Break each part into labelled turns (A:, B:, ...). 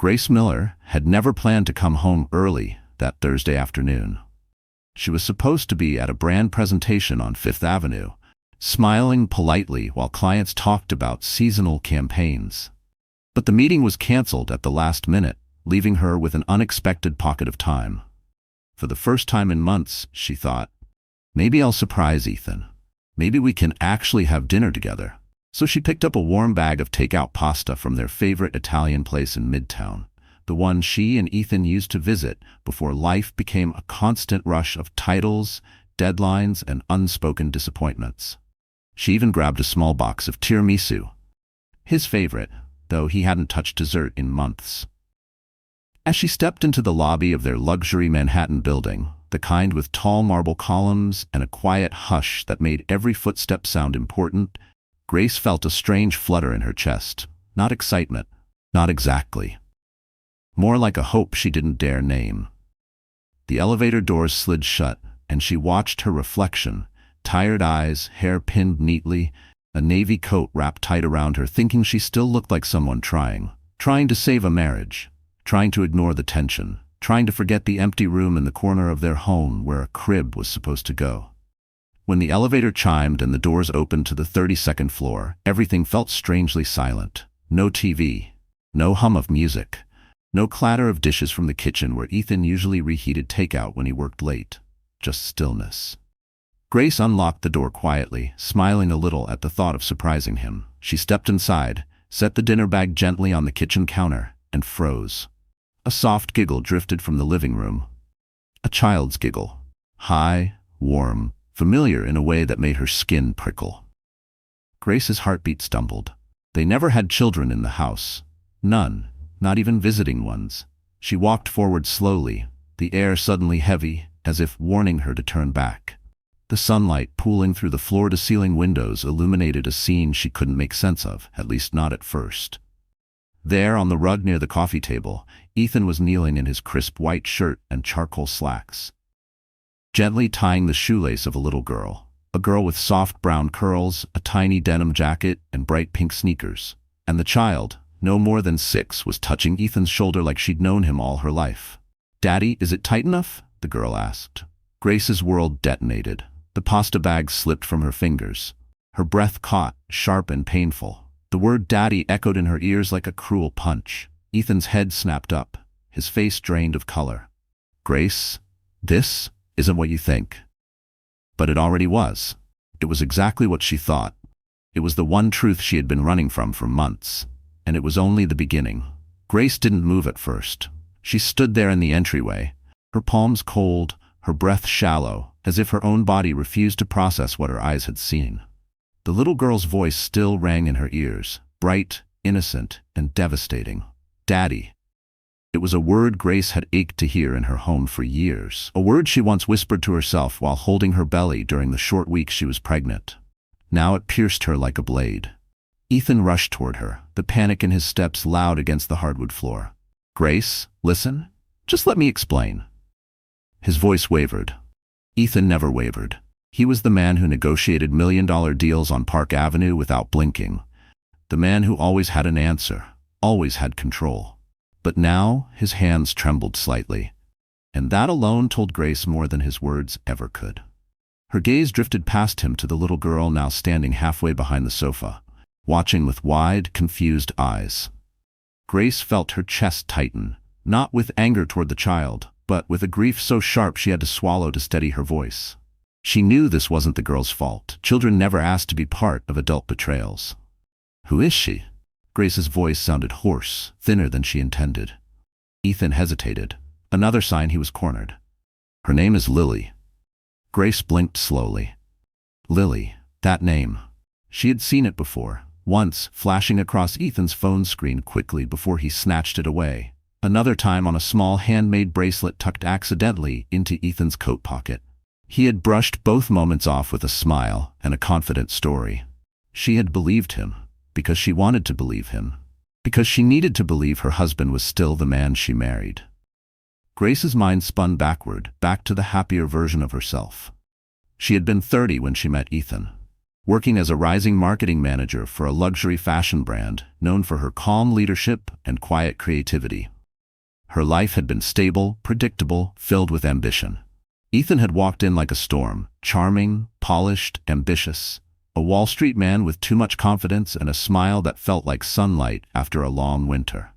A: Grace Miller had never planned to come home early that Thursday afternoon. She was supposed to be at a brand presentation on Fifth Avenue, smiling politely while clients talked about seasonal campaigns. But the meeting was canceled at the last minute, leaving her with an unexpected pocket of time. For the first time in months, she thought, maybe I'll surprise Ethan. Maybe we can actually have dinner together. So she picked up a warm bag of takeout pasta from their favorite Italian place in Midtown, the one she and Ethan used to visit before life became a constant rush of titles, deadlines, and unspoken disappointments. She even grabbed a small box of tiramisu, his favorite, though he hadn't touched dessert in months. As she stepped into the lobby of their luxury Manhattan building, the kind with tall marble columns and a quiet hush that made every footstep sound important, Grace felt a strange flutter in her chest. Not excitement, not exactly. More like a hope she didn't dare name. The elevator doors slid shut, and she watched her reflection, tired eyes, hair pinned neatly, a navy coat wrapped tight around her, thinking she still looked like someone trying to save a marriage, trying to ignore the tension, trying to forget the empty room in the corner of their home where a crib was supposed to go. When the elevator chimed and the doors opened to the 32nd floor, everything felt strangely silent. No TV, no hum of music, no clatter of dishes from the kitchen where Ethan usually reheated takeout when he worked late. Just stillness. Grace unlocked the door quietly, smiling a little at the thought of surprising him. She stepped inside, set the dinner bag gently on the kitchen counter, and froze. A soft giggle drifted from the living room. A child's giggle. High, warm, familiar in a way that made her skin prickle. Grace's heartbeat stumbled. They never had children in the house. None. Not even visiting ones. She walked forward slowly, the air suddenly heavy, as if warning her to turn back. The sunlight pooling through the floor-to-ceiling windows illuminated a scene she couldn't make sense of, at least not at first. There, on the rug near the coffee table, Ethan was kneeling in his crisp white shirt and charcoal slacks, gently tying the shoelace of a little girl. A girl with soft brown curls, a tiny denim jacket, and bright pink sneakers. And the child, no more than 6, was touching Ethan's shoulder like she'd known him all her life. "Daddy, is it tight enough?" the girl asked. Grace's world detonated. The pasta bag slipped from her fingers. Her breath caught, sharp and painful. The word daddy echoed in her ears like a cruel punch. Ethan's head snapped up, his face drained of color. "Grace, this isn't what you think." But it already was. It was exactly what she thought. It was the one truth she had been running from for months. And it was only the beginning. Grace didn't move at first. She stood there in the entryway, her palms cold, her breath shallow, as if her own body refused to process what her eyes had seen. The little girl's voice still rang in her ears, bright, innocent, and devastating. Daddy. It was a word Grace had ached to hear in her home for years, a word she once whispered to herself while holding her belly during the short weeks she was pregnant. Now it pierced her like a blade. Ethan rushed toward her, the panic in his steps loud against the hardwood floor. "Grace, listen. Just let me explain." His voice wavered. Ethan never wavered. He was the man who negotiated million-dollar deals on Park Avenue without blinking. The man who always had an answer, always had control. But now his hands trembled slightly, and that alone told Grace more than his words ever could. Her gaze drifted past him to the little girl now standing halfway behind the sofa, watching with wide, confused eyes. Grace felt her chest tighten, not with anger toward the child, but with a grief so sharp she had to swallow to steady her voice. She knew this wasn't the girl's fault. Children never asked to be part of adult betrayals. "Who is she?" Grace's voice sounded hoarse, thinner than she intended. Ethan hesitated, another sign he was cornered. "Her name is Lily." Grace blinked slowly. Lily, that name. She had seen it before, once flashing across Ethan's phone screen quickly before he snatched it away. Another time on a small handmade bracelet tucked accidentally into Ethan's coat pocket. He had brushed both moments off with a smile and a confident story. She had believed him, because she wanted to believe him, because she needed to believe her husband was still the man she married. Grace's mind spun backward, back to the happier version of herself. She had been 30 when she met Ethan, working as a rising marketing manager for a luxury fashion brand known for her calm leadership and quiet creativity. Her life had been stable, predictable, filled with ambition. Ethan had walked in like a storm, charming, polished, ambitious. A Wall Street man with too much confidence and a smile that felt like sunlight after a long winter.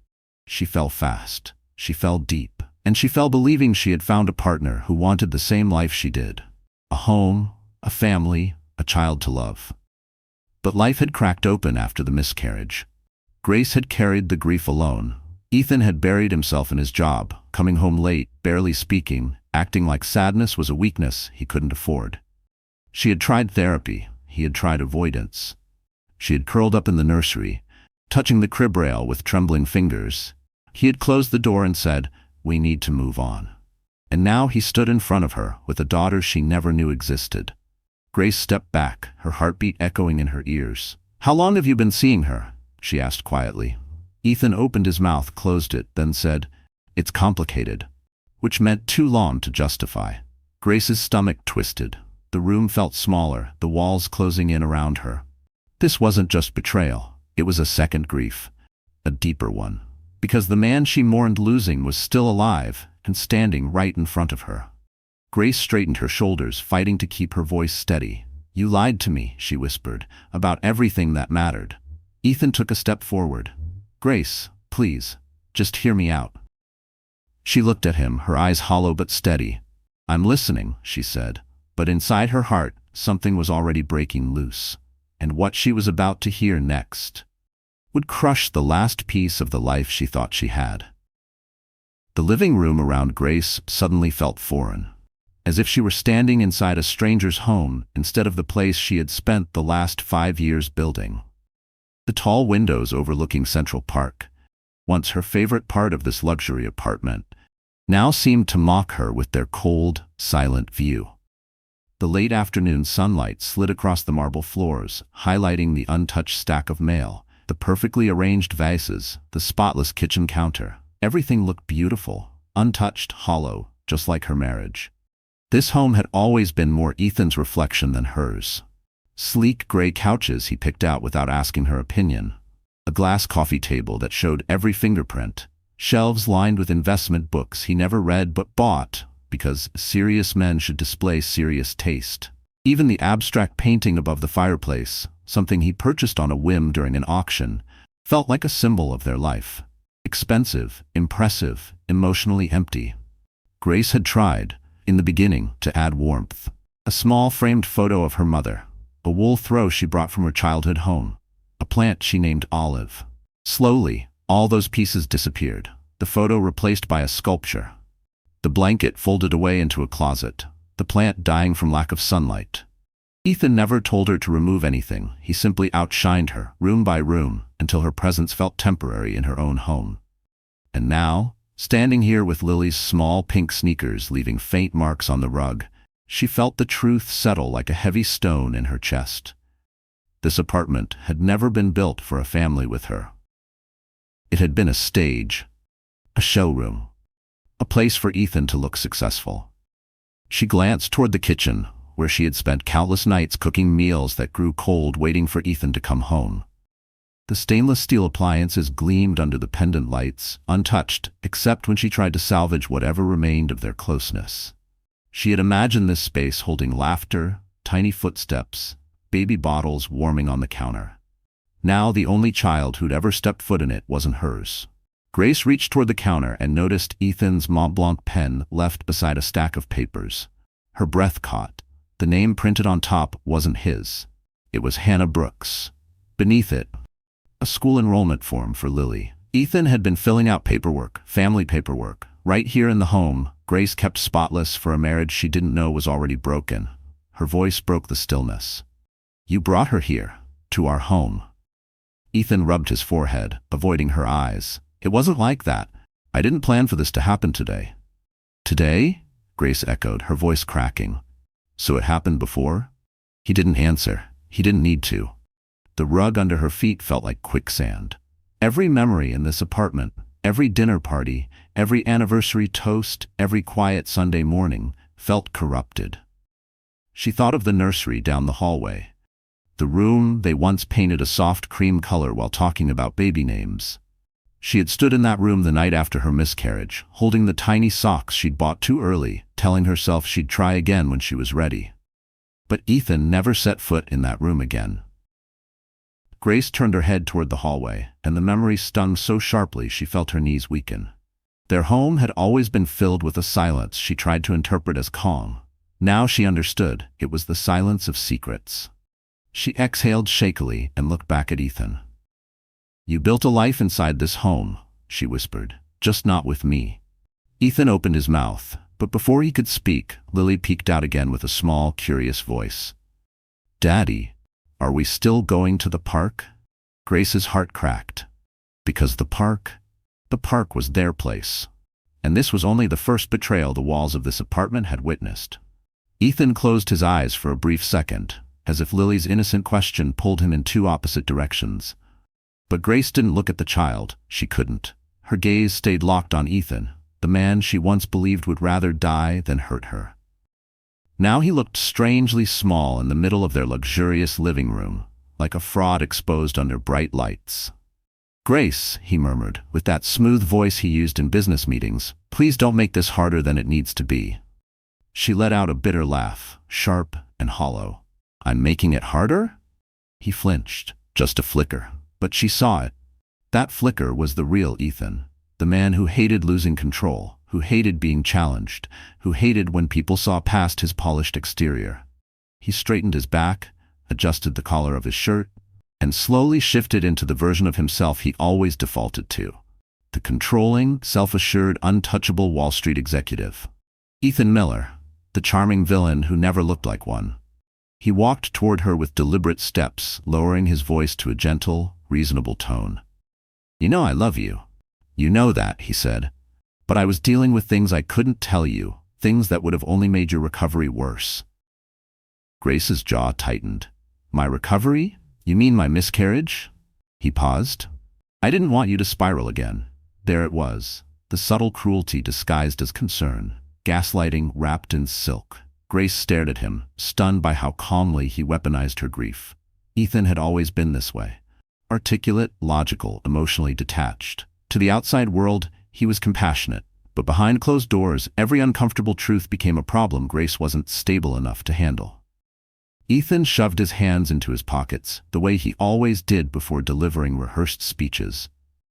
A: She fell fast. She fell deep. And she fell believing she had found a partner who wanted the same life she did. A home, a family, a child to love. But life had cracked open after the miscarriage. Grace had carried the grief alone. Ethan had buried himself in his job, coming home late, barely speaking, acting like sadness was a weakness he couldn't afford. She had tried therapy. He had tried avoidance. She had curled up in the nursery, touching the crib rail with trembling fingers. He had closed the door and said, "We need to move on." And now he stood in front of her with a daughter she never knew existed. Grace stepped back, her heartbeat echoing in her ears. "How long have you been seeing her?" she asked quietly. Ethan opened his mouth, closed it, then said, "It's complicated," which meant too long to justify. Grace's stomach twisted. The room felt smaller, the walls closing in around her. This wasn't just betrayal. It was a second grief, a deeper one. Because the man she mourned losing was still alive and standing right in front of her. Grace straightened her shoulders, fighting to keep her voice steady. "You lied to me," she whispered, "about everything that mattered." Ethan took a step forward. "Grace, please, just hear me out." She looked at him, her eyes hollow but steady. "I'm listening," she said. But inside her heart, something was already breaking loose. And what she was about to hear next would crush the last piece of the life she thought she had. The living room around Grace suddenly felt foreign, as if she were standing inside a stranger's home instead of the place she had spent the last 5 years building. The tall windows overlooking Central Park, once her favorite part of this luxury apartment, now seemed to mock her with their cold, silent view. The late afternoon sunlight slid across the marble floors, highlighting the untouched stack of mail, the perfectly arranged vases, the spotless kitchen counter. Everything looked beautiful, untouched, hollow, just like her marriage. This home had always been more Ethan's reflection than hers. Sleek gray couches he picked out without asking her opinion. A glass coffee table that showed every fingerprint. Shelves lined with investment books he never read but bought, because serious men should display serious taste. Even the abstract painting above the fireplace, something he purchased on a whim during an auction, felt like a symbol of their life. Expensive, impressive, emotionally empty. Grace had tried, in the beginning, to add warmth. A small framed photo of her mother, a wool throw she brought from her childhood home, a plant she named Olive. Slowly, all those pieces disappeared, the photo replaced by a sculpture. The blanket folded away into a closet, the plant dying from lack of sunlight. Ethan never told her to remove anything. He simply outshined her, room by room, until her presence felt temporary in her own home. And now, standing here with Lily's small pink sneakers leaving faint marks on the rug, she felt the truth settle like a heavy stone in her chest. This apartment had never been built for a family with her. It had been a stage, a showroom, a place for Ethan to look successful. She glanced toward the kitchen, where she had spent countless nights cooking meals that grew cold waiting for Ethan to come home. The stainless steel appliances gleamed under the pendant lights, untouched, except when she tried to salvage whatever remained of their closeness. She had imagined this space holding laughter, tiny footsteps, baby bottles warming on the counter. Now the only child who'd ever stepped foot in it wasn't hers. Grace reached toward the counter and noticed Ethan's Mont Blanc pen left beside a stack of papers. Her breath caught. The name printed on top wasn't his. It was Hannah Brooks. Beneath it, a school enrollment form for Lily. Ethan had been filling out paperwork, family paperwork. Right here in the home, Grace kept spotless for a marriage she didn't know was already broken. Her voice broke the stillness. "You brought her here, to our home." Ethan rubbed his forehead, avoiding her eyes. "It wasn't like that. I didn't plan for this to happen today." "Today?" Grace echoed, her voice cracking. "So it happened before?" He didn't answer. He didn't need to. The rug under her feet felt like quicksand. Every memory in this apartment, every dinner party, every anniversary toast, every quiet Sunday morning, felt corrupted. She thought of the nursery down the hallway. The room they once painted a soft cream color while talking about baby names. She had stood in that room the night after her miscarriage, holding the tiny socks she'd bought too early, telling herself she'd try again when she was ready. But Ethan never set foot in that room again. Grace turned her head toward the hallway, and the memory stung so sharply she felt her knees weaken. Their home had always been filled with a silence she tried to interpret as calm. Now she understood it was the silence of secrets. She exhaled shakily and looked back at Ethan. "You built a life inside this home," she whispered, "just not with me." Ethan opened his mouth, but before he could speak, Lily peeked out again with a small, curious voice. "Daddy, are we still going to the park?" Grace's heart cracked. Because the park was their place. And this was only the first betrayal the walls of this apartment had witnessed. Ethan closed his eyes for a brief second, as if Lily's innocent question pulled him in two opposite directions. But Grace didn't look at the child. She couldn't. Her gaze stayed locked on Ethan, the man she once believed would rather die than hurt her. Now he looked strangely small in the middle of their luxurious living room, like a fraud exposed under bright lights. "Grace," he murmured, with that smooth voice he used in business meetings, "please don't make this harder than it needs to be." She let out a bitter laugh, sharp and hollow. "I'm making it harder?" He flinched. Just a flicker. But she saw it. That flicker was the real Ethan, the man who hated losing control, who hated being challenged, who hated when people saw past his polished exterior. He straightened his back, adjusted the collar of his shirt, and slowly shifted into the version of himself he always defaulted to. The controlling, self-assured, untouchable Wall Street executive. Ethan Miller, the charming villain who never looked like one. He walked toward her with deliberate steps, lowering his voice to a gentle, reasonable tone. "You know I love you. You know that," he said. "But I was dealing with things I couldn't tell you, things that would have only made your recovery worse." Grace's jaw tightened. "My recovery? You mean my miscarriage?" He paused. "I didn't want you to spiral again." There it was, the subtle cruelty disguised as concern, gaslighting wrapped in silk. Grace stared at him, stunned by how calmly he weaponized her grief. Ethan had always been this way. Articulate, logical, emotionally detached. To the outside world, he was compassionate, but behind closed doors, every uncomfortable truth became a problem Grace wasn't stable enough to handle. Ethan shoved his hands into his pockets, the way he always did before delivering rehearsed speeches.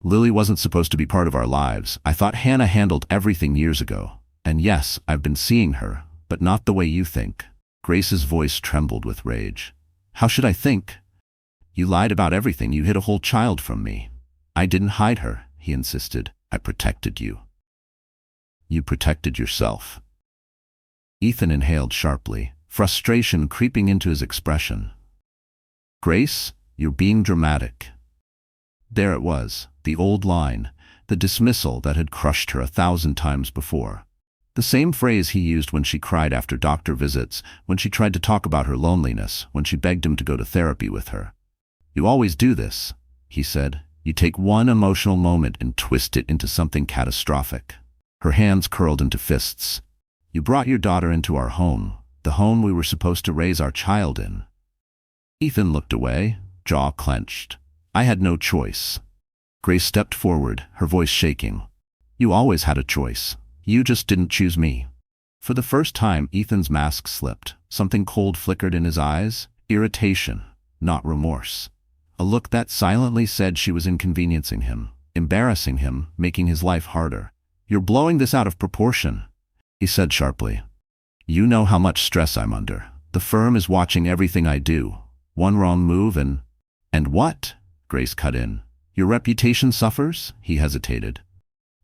A: "Lily wasn't supposed to be part of our lives. I thought Hannah handled everything years ago. And yes, I've been seeing her, but not the way you think." Grace's voice trembled with rage. "How should I think? You lied about everything. You hid a whole child from me." "I didn't hide her," he insisted. "I protected you." "You protected yourself." Ethan inhaled sharply, frustration creeping into his expression. "Grace, you're being dramatic." There it was, the old line, the dismissal that had crushed her 1,000 times before. The same phrase he used when she cried after doctor visits, when she tried to talk about her loneliness, when she begged him to go to therapy with her. "You always do this," he said. "You take one emotional moment and twist it into something catastrophic." Her hands curled into fists. "You brought your daughter into our home, the home we were supposed to raise our child in." Ethan looked away, jaw clenched. "I had no choice." Grace stepped forward, her voice shaking. "You always had a choice. You just didn't choose me." For the first time, Ethan's mask slipped. Something cold flickered in his eyes. Irritation, not remorse. A look that silently said she was inconveniencing him, embarrassing him, making his life harder. "You're blowing this out of proportion," he said sharply. "You know how much stress I'm under. The firm is watching everything I do. One wrong move and—" "And what?" Grace cut in. "Your reputation suffers?" He hesitated.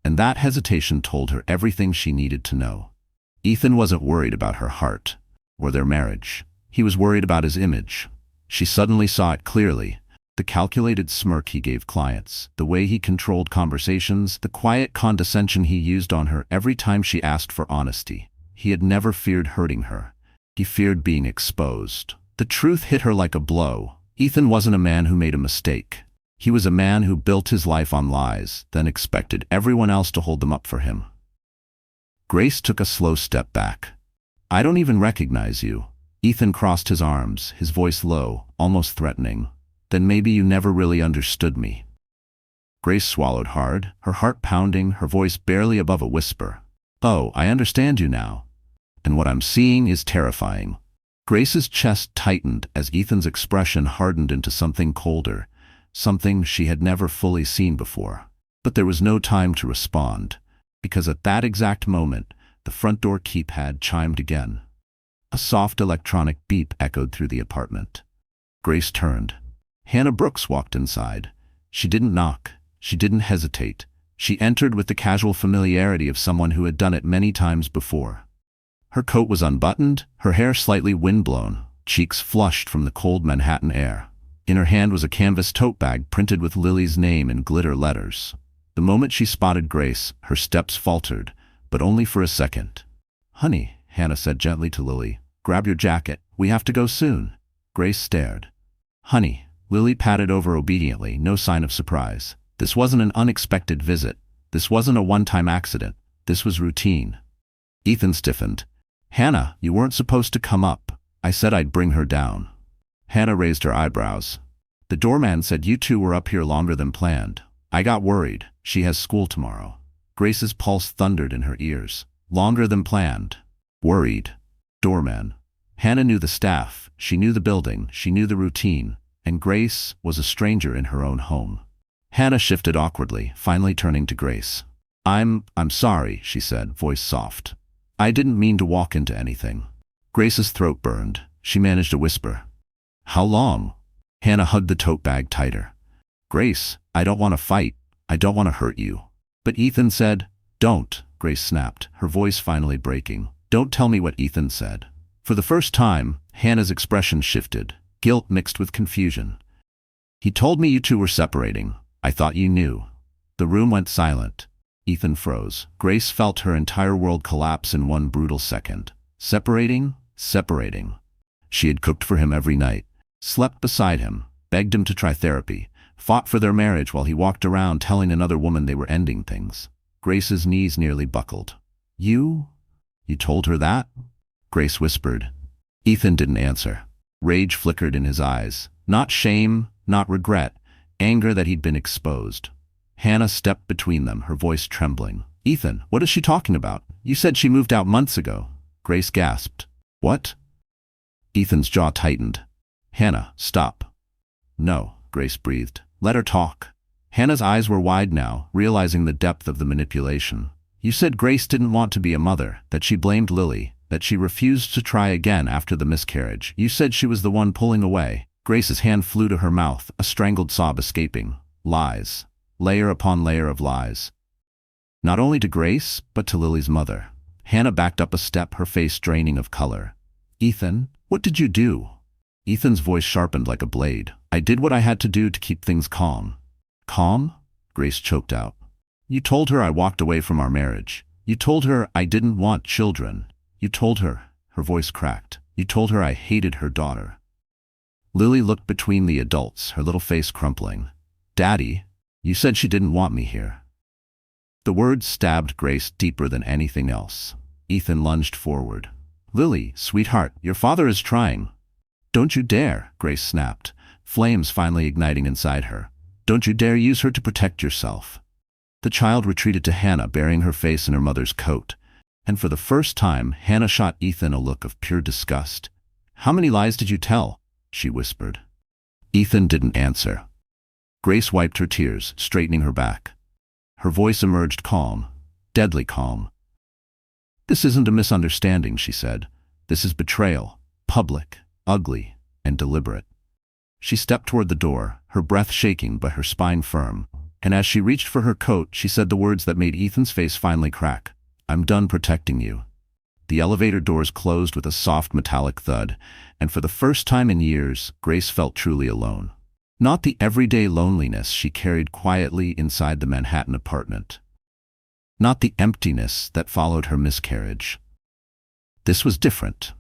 A: And that hesitation told her everything she needed to know. Ethan wasn't worried about her heart or their marriage. He was worried about his image. She suddenly saw it clearly. The calculated smirk he gave clients, the way he controlled conversations, the quiet condescension he used on her every time she asked for honesty. He had never feared hurting her. He feared being exposed. The truth hit her like a blow. Ethan wasn't a man who made a mistake. He was a man who built his life on lies, then expected everyone else to hold them up for him. Grace took a slow step back. "I don't even recognize you." Ethan crossed his arms, his voice low, almost threatening. "Then maybe you never really understood me." Grace swallowed hard, her heart pounding, her voice barely above a whisper. "Oh, I understand you now. And what I'm seeing is terrifying." Grace's chest tightened as Ethan's expression hardened into something colder, something she had never fully seen before. But there was no time to respond, because at that exact moment, the front door keypad chimed again. A soft electronic beep echoed through the apartment. Grace turned. Hannah Brooks walked inside. She didn't knock. She didn't hesitate. She entered with the casual familiarity of someone who had done it many times before. Her coat was unbuttoned, her hair slightly windblown, cheeks flushed from the cold Manhattan air. In her hand was a canvas tote bag printed with Lily's name in glitter letters. The moment she spotted Grace, her steps faltered, but only for a second. "Honey," Hannah said gently to Lily, "grab your jacket. We have to go soon." Grace stared. "Honey." Lily patted over obediently, no sign of surprise. This wasn't an unexpected visit. This wasn't a one-time accident. This was routine. Ethan stiffened. "Hannah, you weren't supposed to come up. I said I'd bring her down." Hannah raised her eyebrows. "The doorman said you two were up here longer than planned. I got worried. She has school tomorrow." Grace's pulse thundered in her ears. Longer than planned. Worried. Doorman. Hannah knew the staff. She knew the building. She knew the routine. And Grace was a stranger in her own home. Hannah shifted awkwardly, finally turning to Grace. I'm sorry," she said, voice soft. "I didn't mean to walk into anything." Grace's throat burned. She managed a whisper. "How long?" Hannah hugged the tote bag tighter. "Grace, I don't want to fight. I don't want to hurt you." "But Ethan said—" "Don't," Grace snapped, her voice finally breaking. "Don't tell me what Ethan said." For the first time, Hannah's expression shifted, guilt mixed with confusion. "He told me you two were separating. I thought you knew." The room went silent. Ethan froze. Grace felt her entire world collapse in one brutal second. Separating? Separating. She had cooked for him every night, slept beside him, begged him to try therapy, fought for their marriage while he walked around telling another woman they were ending things. Grace's knees nearly buckled. You told her that?" Grace whispered. Ethan didn't answer. Rage flickered in his eyes. Not shame, not regret, anger that he'd been exposed. Hannah stepped between them, her voice trembling. "Ethan, what is she talking about? You said she moved out months ago." Grace gasped. "What?" Ethan's jaw tightened. "Hannah, stop." "No," Grace breathed. "Let her talk." Hannah's eyes were wide now, realizing the depth of the manipulation. "You said Grace didn't want to be a mother, that she blamed Lily, that she refused to try again after the miscarriage. You said she was the one pulling away." Grace's hand flew to her mouth, a strangled sob escaping. Lies. Layer upon layer of lies. Not only to Grace, but to Lily's mother. Hannah backed up a step, her face draining of color. "Ethan, what did you do?" Ethan's voice sharpened like a blade. "I did what I had to do to keep things calm." "Calm?" Grace choked out. "You told her I walked away from our marriage. You told her I didn't want children. You told her," her voice cracked, "you told her I hated her daughter." Lily looked between the adults, her little face crumpling. "Daddy, you said she didn't want me here." The words stabbed Grace deeper than anything else. Ethan lunged forward. "Lily, sweetheart, your father is trying." "Don't you dare," Grace snapped, flames finally igniting inside her. "Don't you dare use her to protect yourself." The child retreated to Hannah, burying her face in her mother's coat. And for the first time, Hannah shot Ethan a look of pure disgust. "How many lies did you tell?" she whispered. Ethan didn't answer. Grace wiped her tears, straightening her back. Her voice emerged calm, deadly calm. "This isn't a misunderstanding," she said. "This is betrayal, public, ugly, and deliberate." She stepped toward the door, her breath shaking but her spine firm. And as she reached for her coat, she said the words that made Ethan's face finally crack. "I'm done protecting you." The elevator doors closed with a soft metallic thud, and for the first time in years, Grace felt truly alone. Not the everyday loneliness she carried quietly inside the Manhattan apartment. Not the emptiness that followed her miscarriage. This was different.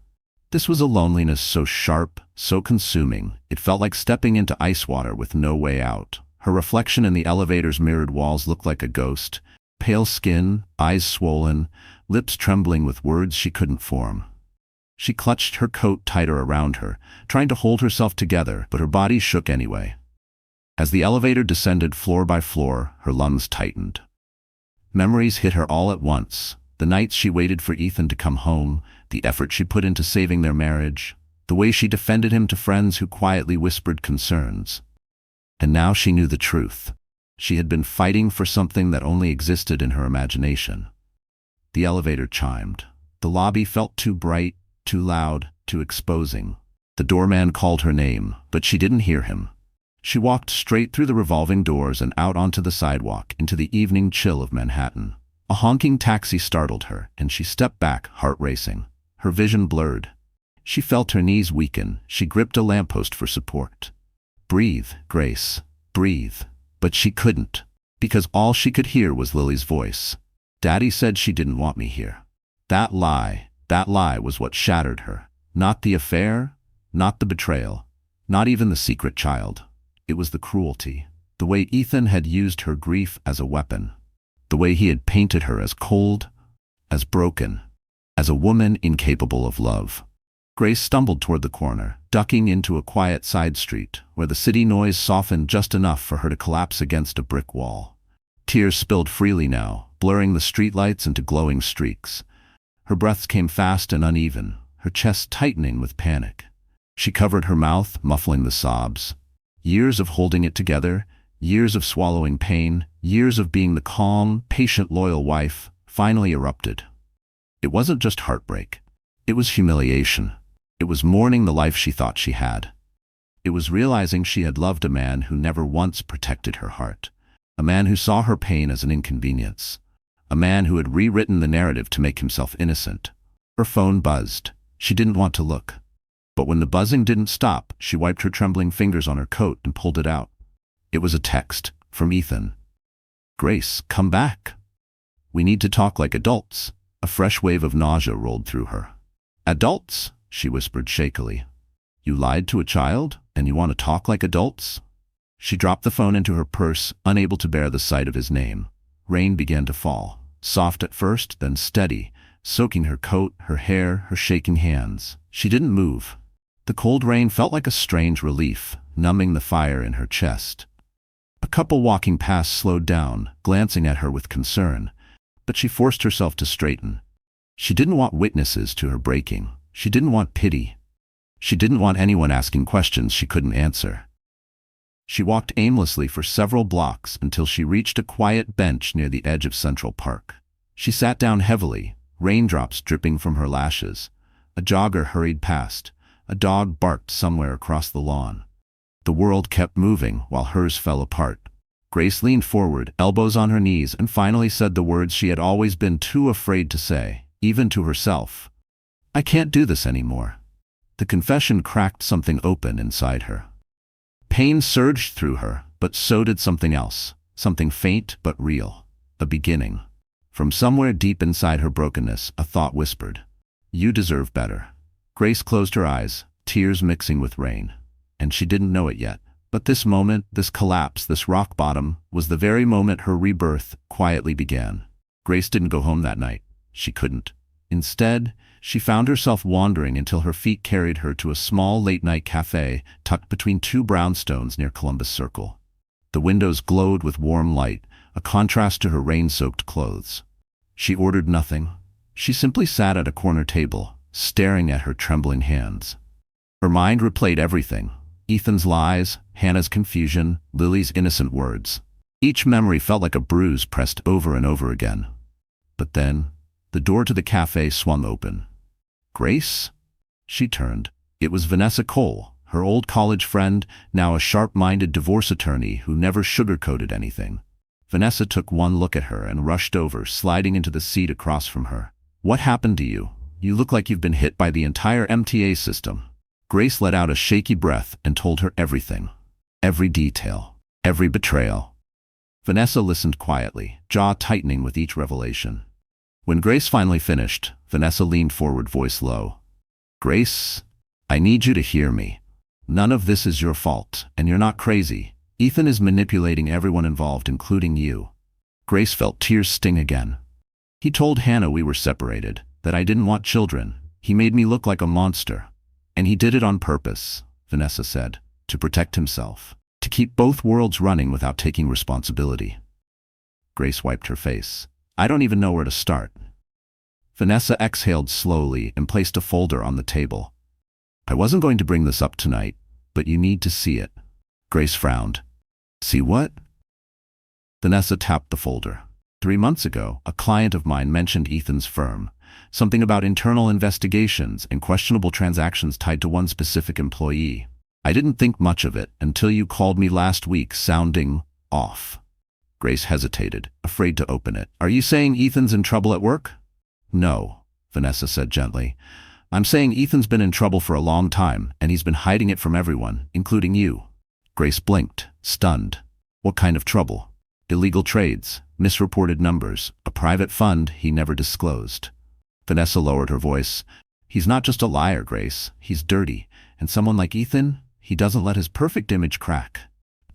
A: This was a loneliness so sharp, so consuming, it felt like stepping into ice water with no way out. Her reflection in the elevator's mirrored walls looked like a ghost, pale skin, eyes swollen, lips trembling with words she couldn't form. She clutched her coat tighter around her, trying to hold herself together, but her body shook anyway. As the elevator descended floor by floor, her lungs tightened. Memories hit her all at once. The nights she waited for Ethan to come home, the effort she put into saving their marriage, the way she defended him to friends who quietly whispered concerns. And now she knew the truth. She had been fighting for something that only existed in her imagination. The elevator chimed. The lobby felt too bright, too loud, too exposing. The doorman called her name, but she didn't hear him. She walked straight through the revolving doors and out onto the sidewalk into the evening chill of Manhattan. A honking taxi startled her, and she stepped back, heart racing. Her vision blurred. She felt her knees weaken. She gripped a lamppost for support. Breathe, Grace, breathe. But she couldn't, because all she could hear was Lily's voice. Daddy said she didn't want me here. That lie was what shattered her. Not the affair, not the betrayal, not even the secret child. It was the cruelty, the way Ethan had used her grief as a weapon, the way he had painted her as cold, as broken, as a woman incapable of love. Grace stumbled toward the corner, ducking into a quiet side street, where the city noise softened just enough for her to collapse against a brick wall. Tears spilled freely now, blurring the streetlights into glowing streaks. Her breaths came fast and uneven, her chest tightening with panic. She covered her mouth, muffling the sobs. Years of holding it together, years of swallowing pain, years of being the calm, patient, loyal wife, finally erupted. It wasn't just heartbreak. It was humiliation. It was mourning the life she thought she had. It was realizing she had loved a man who never once protected her heart. A man who saw her pain as an inconvenience. A man who had rewritten the narrative to make himself innocent. Her phone buzzed. She didn't want to look. But when the buzzing didn't stop, she wiped her trembling fingers on her coat and pulled it out. It was a text from Ethan. Grace, come back. We need to talk like adults. A fresh wave of nausea rolled through her. Adults? She whispered shakily. You lied to a child, and you want to talk like adults? She dropped the phone into her purse, unable to bear the sight of his name. Rain began to fall, soft at first, then steady, soaking her coat, her hair, her shaking hands. She didn't move. The cold rain felt like a strange relief, numbing the fire in her chest. A couple walking past slowed down, glancing at her with concern, but she forced herself to straighten. She didn't want witnesses to her breaking. She didn't want pity. She didn't want anyone asking questions she couldn't answer. She walked aimlessly for several blocks until she reached a quiet bench near the edge of Central Park. She sat down heavily, raindrops dripping from her lashes. A jogger hurried past. A dog barked somewhere across the lawn. The world kept moving while hers fell apart. Grace leaned forward, elbows on her knees, and finally said the words she had always been too afraid to say, even to herself. I can't do this anymore. The confession cracked something open inside her. Pain surged through her, but so did something else, something faint but real, a beginning. From somewhere deep inside her brokenness, a thought whispered, you deserve better. Grace closed her eyes, tears mixing with rain. And she didn't know it yet. But this moment, this collapse, this rock bottom, was the very moment her rebirth quietly began. Grace didn't go home that night. She couldn't. Instead, she found herself wandering until her feet carried her to a small late-night cafe tucked between two brownstones near Columbus Circle. The windows glowed with warm light, a contrast to her rain-soaked clothes. She ordered nothing. She simply sat at a corner table, staring at her trembling hands. Her mind replayed everything. Ethan's lies, Hannah's confusion, Lily's innocent words. Each memory felt like a bruise pressed over and over again. But then, the door to the cafe swung open. Grace? She turned. It was Vanessa Cole, her old college friend, now a sharp-minded divorce attorney who never sugarcoated anything. Vanessa took one look at her and rushed over, sliding into the seat across from her. What happened to you? You look like you've been hit by the entire MTA system. Grace let out a shaky breath and told her everything. Every detail. Every betrayal. Vanessa listened quietly, jaw tightening with each revelation. When Grace finally finished, Vanessa leaned forward, voice low. Grace, I need you to hear me. None of this is your fault, and you're not crazy. Ethan is manipulating everyone involved, including you. Grace felt tears sting again. He told Hannah we were separated, that I didn't want children. He made me look like a monster. And he did it on purpose, Vanessa said, to protect himself. To keep both worlds running without taking responsibility. Grace wiped her face. I don't even know where to start. Vanessa exhaled slowly and placed a folder on the table. I wasn't going to bring this up tonight, but you need to see it. Grace frowned. See what? Vanessa tapped the folder. 3 months ago, a client of mine mentioned Ethan's firm. Something about internal investigations and questionable transactions tied to one specific employee. I didn't think much of it until you called me last week sounding off. Grace hesitated, afraid to open it. Are you saying Ethan's in trouble at work? No, Vanessa said gently. I'm saying Ethan's been in trouble for a long time, and he's been hiding it from everyone, including you. Grace blinked, stunned. What kind of trouble? Illegal trades, misreported numbers, a private fund he never disclosed. Vanessa lowered her voice. He's not just a liar, Grace. He's dirty. And someone like Ethan, he doesn't let his perfect image crack.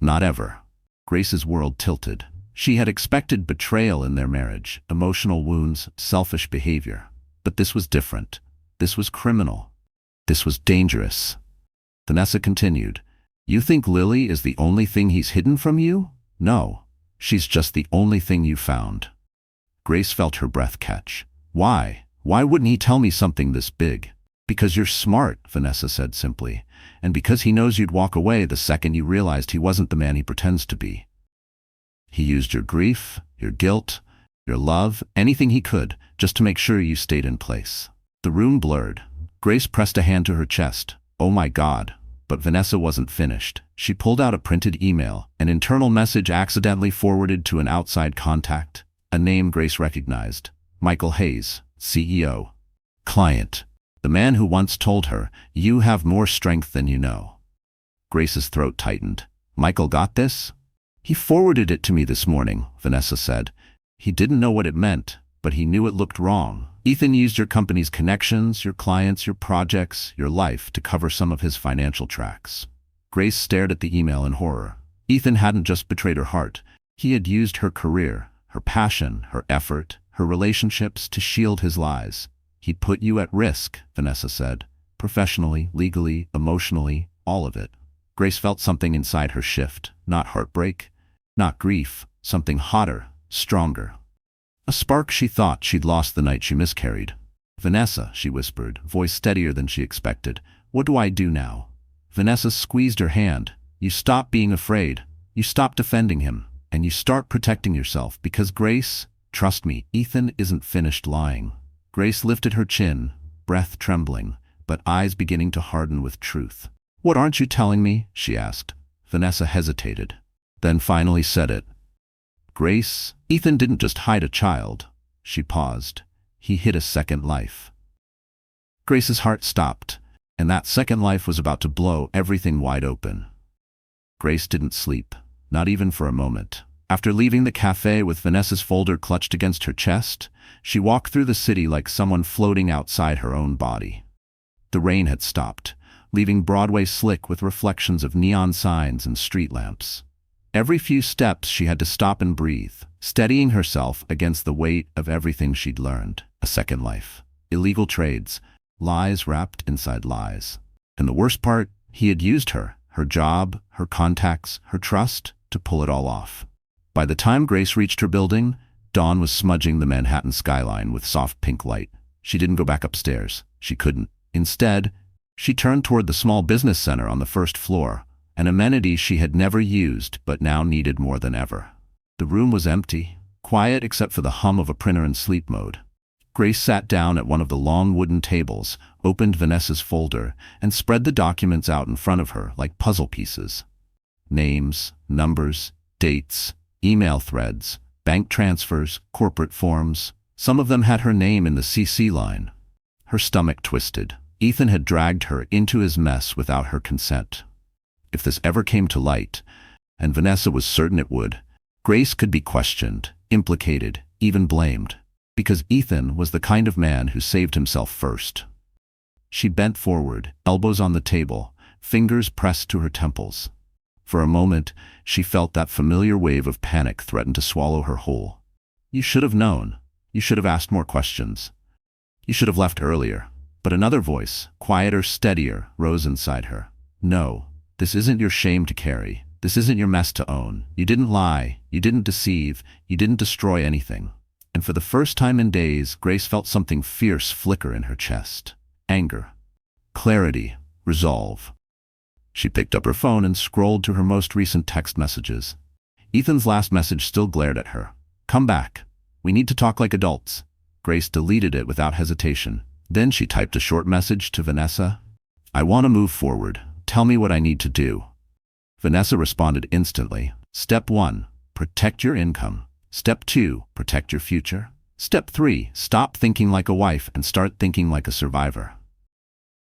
A: Not ever. Grace's world tilted. She had expected betrayal in their marriage, emotional wounds, selfish behavior. But this was different. This was criminal. This was dangerous. Vanessa continued. You think Lily is the only thing he's hidden from you? No. She's just the only thing you found. Grace felt her breath catch. Why? Why wouldn't he tell me something this big? Because you're smart, Vanessa said simply. And because he knows you'd walk away the second you realized he wasn't the man he pretends to be. He used your grief, your guilt, your love, anything he could, just to make sure you stayed in place. The room blurred. Grace pressed a hand to her chest. Oh my God. But Vanessa wasn't finished. She pulled out a printed email, an internal message accidentally forwarded to an outside contact. A name Grace recognized. Michael Hayes, CEO. Client. The man who once told her, you have more strength than you know. Grace's throat tightened. Michael got this? He forwarded it to me this morning, Vanessa said. He didn't know what it meant, but he knew it looked wrong. Ethan used your company's connections, your clients, your projects, your life to cover some of his financial tracks. Grace stared at the email in horror. Ethan hadn't just betrayed her heart. He had used her career, her passion, her effort, her relationships to shield his lies. He'd put you at risk, Vanessa said. Professionally, legally, emotionally, all of it. Grace felt something inside her shift. Not heartbreak, not grief, something hotter, stronger. A spark she thought she'd lost the night she miscarried. Vanessa, she whispered, voice steadier than she expected. What do I do now? Vanessa squeezed her hand. You stop being afraid. You stop defending him. And you start protecting yourself because Grace, trust me, Ethan isn't finished lying. Grace lifted her chin, breath trembling, but eyes beginning to harden with truth. What aren't you telling me? She asked. Vanessa hesitated, then finally said it. Grace, Ethan didn't just hide a child. She paused. He hid a second life. Grace's heart stopped, and that second life was about to blow everything wide open. Grace didn't sleep, not even for a moment. After leaving the cafe with Vanessa's folder clutched against her chest, she walked through the city like someone floating outside her own body. The rain had stopped, leaving Broadway slick with reflections of neon signs and street lamps. Every few steps she had to stop and breathe, steadying herself against the weight of everything she'd learned. A second life. Illegal trades. Lies wrapped inside lies. And the worst part, he had used her, her job, her contacts, her trust, to pull it all off. By the time Grace reached her building, dawn was smudging the Manhattan skyline with soft pink light. She didn't go back upstairs. She couldn't. Instead, she turned toward the small business center on the first floor, an amenity she had never used but now needed more than ever. The room was empty, quiet except for the hum of a printer in sleep mode. Grace sat down at one of the long wooden tables, opened Vanessa's folder, and spread the documents out in front of her like puzzle pieces. Names, numbers, dates, email threads, bank transfers, corporate forms. Some of them had her name in the CC line. Her stomach twisted. Ethan had dragged her into his mess without her consent. If this ever came to light, and Vanessa was certain it would, Grace could be questioned, implicated, even blamed, because Ethan was the kind of man who saved himself first. She bent forward, elbows on the table, fingers pressed to her temples. For a moment, she felt that familiar wave of panic threaten to swallow her whole. You should have known. You should have asked more questions. You should have left earlier. But another voice, quieter, steadier, rose inside her. No, this isn't your shame to carry. This isn't your mess to own. You didn't lie. You didn't deceive. You didn't destroy anything. And for the first time in days, Grace felt something fierce flicker in her chest. Anger. Clarity. Resolve. She picked up her phone and scrolled to her most recent text messages. Ethan's last message still glared at her. "Come back. We need to talk like adults." Grace deleted it without hesitation. Then she typed a short message to Vanessa. "I want to move forward. Tell me what I need to do." Vanessa responded instantly. Step 1. Protect your income. Step 2. Protect your future. Step 3. Stop thinking like a wife and start thinking like a survivor.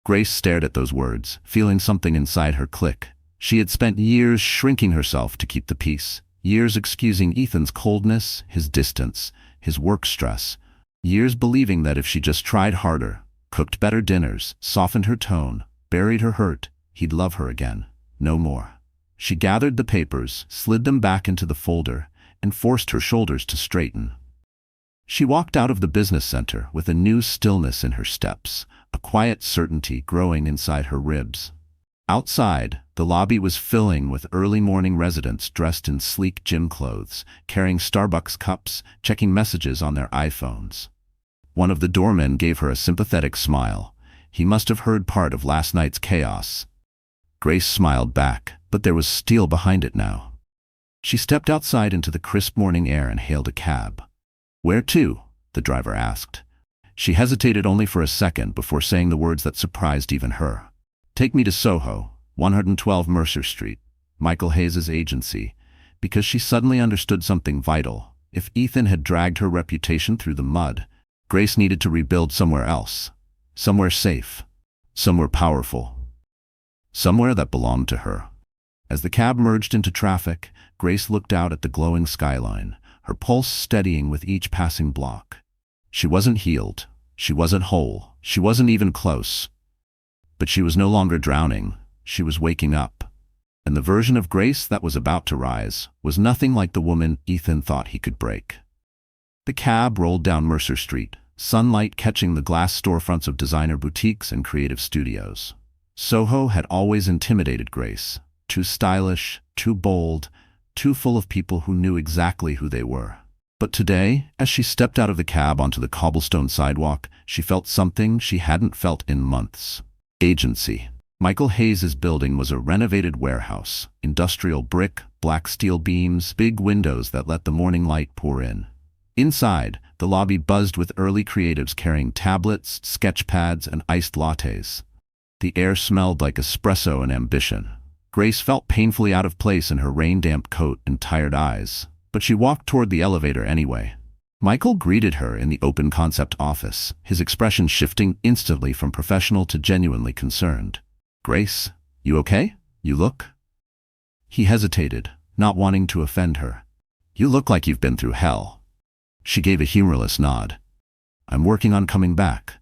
A: Grace stared at those words, feeling something inside her click. She had spent years shrinking herself to keep the peace. Years excusing Ethan's coldness, his distance, his work stress. Years believing that if she just tried harder, cooked better dinners, softened her tone, buried her hurt, he'd love her again. No more. She gathered the papers, slid them back into the folder, and forced her shoulders to straighten. She walked out of the business center with a new stillness in her steps, a quiet certainty growing inside her ribs. Outside, the lobby was filling with early morning residents dressed in sleek gym clothes, carrying Starbucks cups, checking messages on their iPhones. One of the doormen gave her a sympathetic smile. He must have heard part of last night's chaos. Grace smiled back, but there was steel behind it now. She stepped outside into the crisp morning air and hailed a cab. "Where to?" the driver asked. She hesitated only for a second before saying the words that surprised even her. "Take me to Soho, 112 Mercer Street, Michael Hayes' agency," because she suddenly understood something vital. If Ethan had dragged her reputation through the mud, Grace needed to rebuild somewhere else. Somewhere safe. Somewhere powerful. Somewhere that belonged to her. As the cab merged into traffic, Grace looked out at the glowing skyline, her pulse steadying with each passing block. She wasn't healed. She wasn't whole. She wasn't even close. But she was no longer drowning. She was waking up. And the version of Grace that was about to rise was nothing like the woman Ethan thought he could break. The cab rolled down Mercer Street, sunlight catching the glass storefronts of designer boutiques and creative studios. Soho had always intimidated Grace. Too stylish, too bold, too full of people who knew exactly who they were. But today, as she stepped out of the cab onto the cobblestone sidewalk, she felt something she hadn't felt in months. Agency. Michael Hayes' building was a renovated warehouse. Industrial brick, black steel beams, big windows that let the morning light pour in. Inside, the lobby buzzed with early creatives carrying tablets, sketch pads, and iced lattes. The air smelled like espresso and ambition. Grace felt painfully out of place in her rain-damp coat and tired eyes, but she walked toward the elevator anyway. Michael greeted her in the open concept office, his expression shifting instantly from professional to genuinely concerned. "Grace, you okay? You look..." He hesitated, not wanting to offend her. "You look like you've been through hell." She gave a humorless nod. "I'm working on coming back."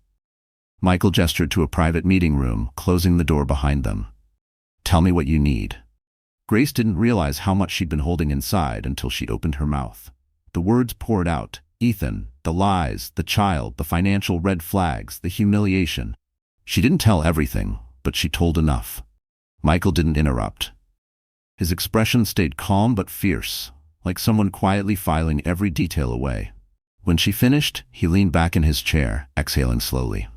A: Michael gestured to a private meeting room, closing the door behind them. "Tell me what you need." Grace didn't realize how much she'd been holding inside until she opened her mouth. The words poured out. Ethan, the lies, the child, the financial red flags, the humiliation. She didn't tell everything, but she told enough. Michael didn't interrupt. His expression stayed calm but fierce, like someone quietly filing every detail away. When she finished, he leaned back in his chair, exhaling slowly.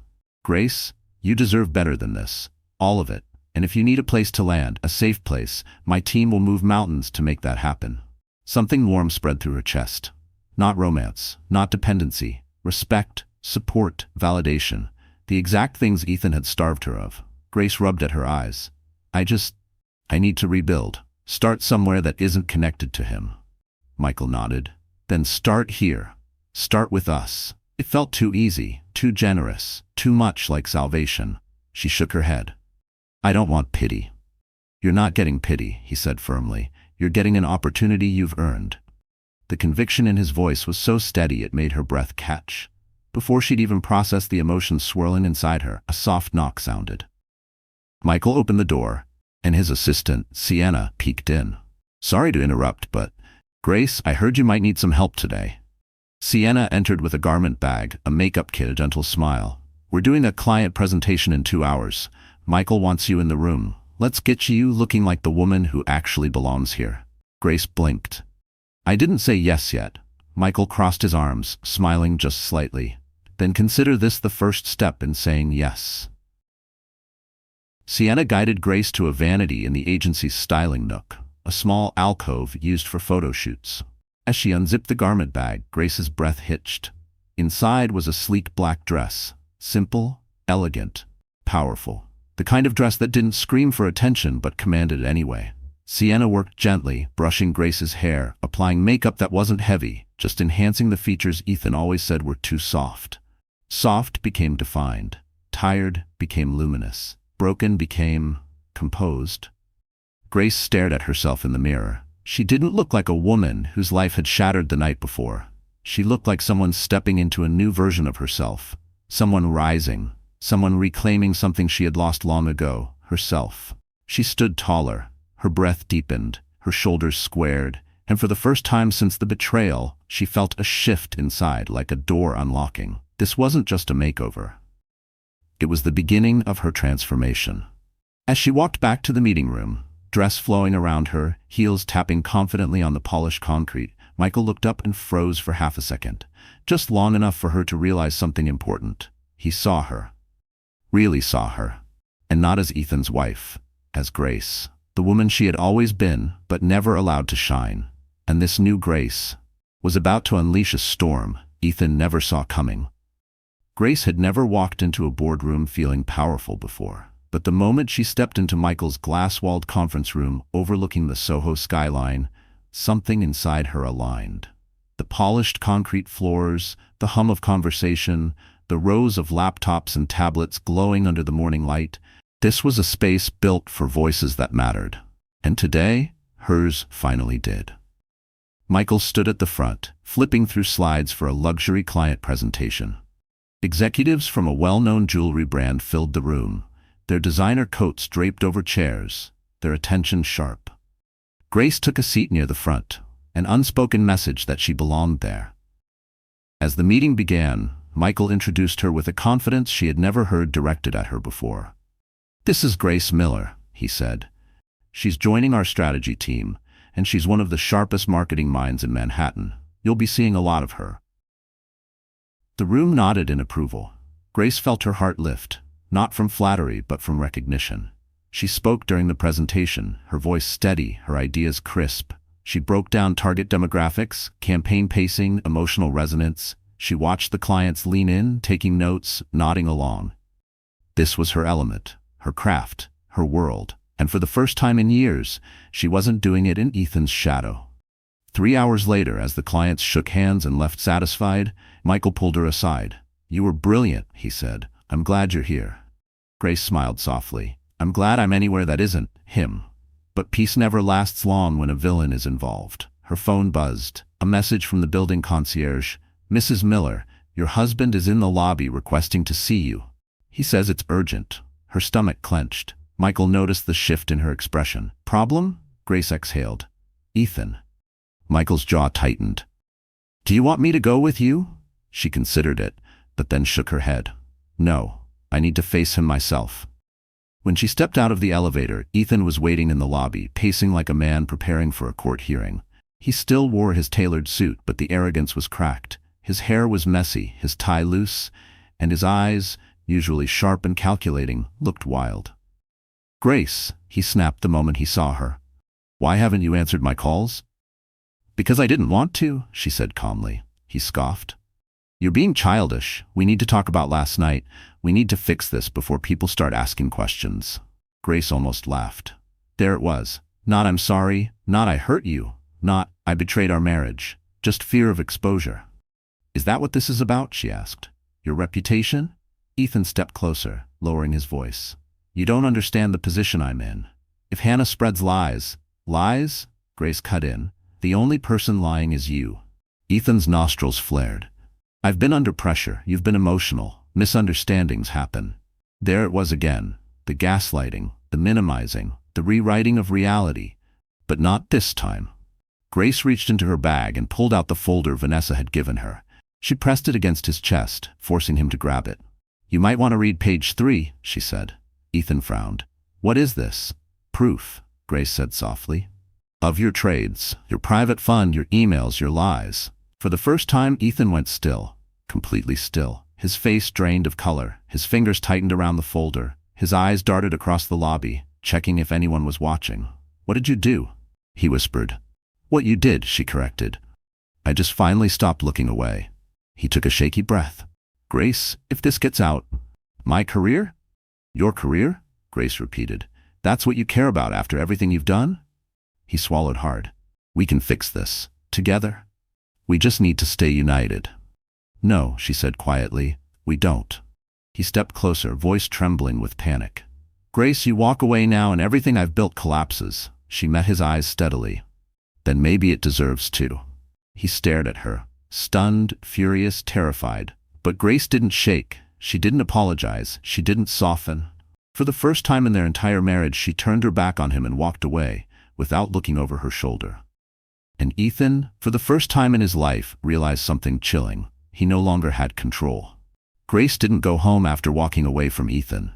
A: "Grace, you deserve better than this. All of it. And if you need a place to land, a safe place, my team will move mountains to make that happen." Something warm spread through her chest. Not romance, not dependency. Respect, support, validation. The exact things Ethan had starved her of. Grace rubbed at her eyes. I need to rebuild. Start somewhere that isn't connected to him." Michael nodded. "Then start here. Start with us." It felt too easy, too generous, too much like salvation. She shook her head. "I don't want pity." "You're not getting pity," he said firmly. "You're getting an opportunity you've earned." The conviction in his voice was so steady it made her breath catch. Before she'd even processed the emotions swirling inside her, a soft knock sounded. Michael opened the door, and his assistant, Sienna, peeked in. "Sorry to interrupt, but Grace, I heard you might need some help today." Sienna entered with a garment bag, a makeup kit, a gentle smile. "We're doing a client presentation in 2 hours. Michael wants you in the room. Let's get you looking like the woman who actually belongs here." Grace blinked. "I didn't say yes yet." Michael crossed his arms, smiling just slightly. "Then consider this the first step in saying yes." Sienna guided Grace to a vanity in the agency's styling nook, a small alcove used for photo shoots. As she unzipped the garment bag, Grace's breath hitched. Inside was a sleek black dress, simple, elegant, powerful. The kind of dress that didn't scream for attention but commanded it anyway. Sienna worked gently, brushing Grace's hair, applying makeup that wasn't heavy, just enhancing the features Ethan always said were too soft. Soft became defined. Tired became luminous. Broken became composed. Grace stared at herself in the mirror. She didn't look like a woman whose life had shattered the night before. She looked like someone stepping into a new version of herself. Someone rising. Someone reclaiming something she had lost long ago, herself. She stood taller. Her breath deepened. Her shoulders squared. And for the first time since the betrayal, she felt a shift inside, like a door unlocking. This wasn't just a makeover. It was the beginning of her transformation. As she walked back to the meeting room, dress flowing around her, heels tapping confidently on the polished concrete, Michael looked up and froze for half a second, just long enough for her to realize something important. He saw her. Really saw her. And not as Ethan's wife, as Grace, the woman she had always been, but never allowed to shine. And this new Grace was about to unleash a storm Ethan never saw coming. Grace had never walked into a boardroom feeling powerful before. But the moment she stepped into Michael's glass-walled conference room overlooking the Soho skyline, something inside her aligned. The polished concrete floors, the hum of conversation, the rows of laptops and tablets glowing under the morning light. This was a space built for voices that mattered. And today, hers finally did. Michael stood at the front, flipping through slides for a luxury client presentation. Executives from a well-known jewelry brand filled the room, their designer coats draped over chairs, their attention sharp. Grace took a seat near the front, an unspoken message that she belonged there. As the meeting began, Michael introduced her with a confidence she had never heard directed at her before. "This is Grace Miller," he said. "She's joining our strategy team, and she's one of the sharpest marketing minds in Manhattan. You'll be seeing a lot of her." The room nodded in approval. Grace felt her heart lift, not from flattery but from recognition. She spoke during the presentation, her voice steady, her ideas crisp. She broke down target demographics, campaign pacing, emotional resonance. She watched the clients lean in, taking notes, nodding along. This was her element, her craft, her world, and for the first time in years, she wasn't doing it in Ethan's shadow. 3 hours later, as the clients shook hands and left satisfied, Michael pulled her aside. "You were brilliant," he said. "I'm glad you're here." Grace smiled softly. "I'm glad I'm anywhere that isn't him." But peace never lasts long when a villain is involved. Her phone buzzed. A message from the building concierge. "Mrs. Miller, your husband is in the lobby requesting to see you. He says it's urgent." Her stomach clenched. Michael noticed the shift in her expression. "Problem?" Grace exhaled. "Ethan." Michael's jaw tightened. "Do you want me to go with you?" She considered it, but then shook her head. "No, I need to face him myself." When she stepped out of the elevator, Ethan was waiting in the lobby, pacing like a man preparing for a court hearing. He still wore his tailored suit, but the arrogance was cracked. His hair was messy, his tie loose, and his eyes, usually sharp and calculating, looked wild. "Grace," he snapped the moment he saw her. "Why haven't you answered my calls?" "Because I didn't want to," she said calmly. He scoffed. "You're being childish. We need to talk about last night. We need to fix this before people start asking questions." Grace almost laughed. There it was. Not "I'm sorry," not "I hurt you," not "I betrayed our marriage," just fear of exposure. "Is that what this is about?" she asked. "Your reputation?" Ethan stepped closer, lowering his voice. "You don't understand the position I'm in. If Hannah spreads lies—" "Lies?" Grace cut in. "The only person lying is you." Ethan's nostrils flared. "I've been under pressure. You've been emotional. Misunderstandings happen." There it was again. The gaslighting, the minimizing, the rewriting of reality. But not this time. Grace reached into her bag and pulled out the folder Vanessa had given her. She pressed it against his chest, forcing him to grab it. "You might want to read page 3, she said. Ethan frowned. "What is this?" proof, Grace said softly. Of your trades, your private fund, your emails, your lies. For the first time, Ethan went still, completely still. His face drained of color, his fingers tightened around the folder, his eyes darted across the lobby, checking if anyone was watching. What did you do? He whispered. What you did, she corrected. I just finally stopped looking away. He took a shaky breath. Grace, if this gets out. My career? Your career? Grace repeated. That's what you care about after everything you've done? He swallowed hard. We can fix this. Together. We just need to stay united. No, she said quietly. We don't. He stepped closer, voice trembling with panic. Grace, you walk away now and everything I've built collapses. She met his eyes steadily. Then maybe it deserves to. He stared at her, stunned, furious, terrified. But Grace didn't shake. She didn't apologize. She didn't soften. For the first time in their entire marriage, she turned her back on him and walked away, without looking over her shoulder. And Ethan, for the first time in his life, realized something chilling. He no longer had control. Grace didn't go home after walking away from Ethan.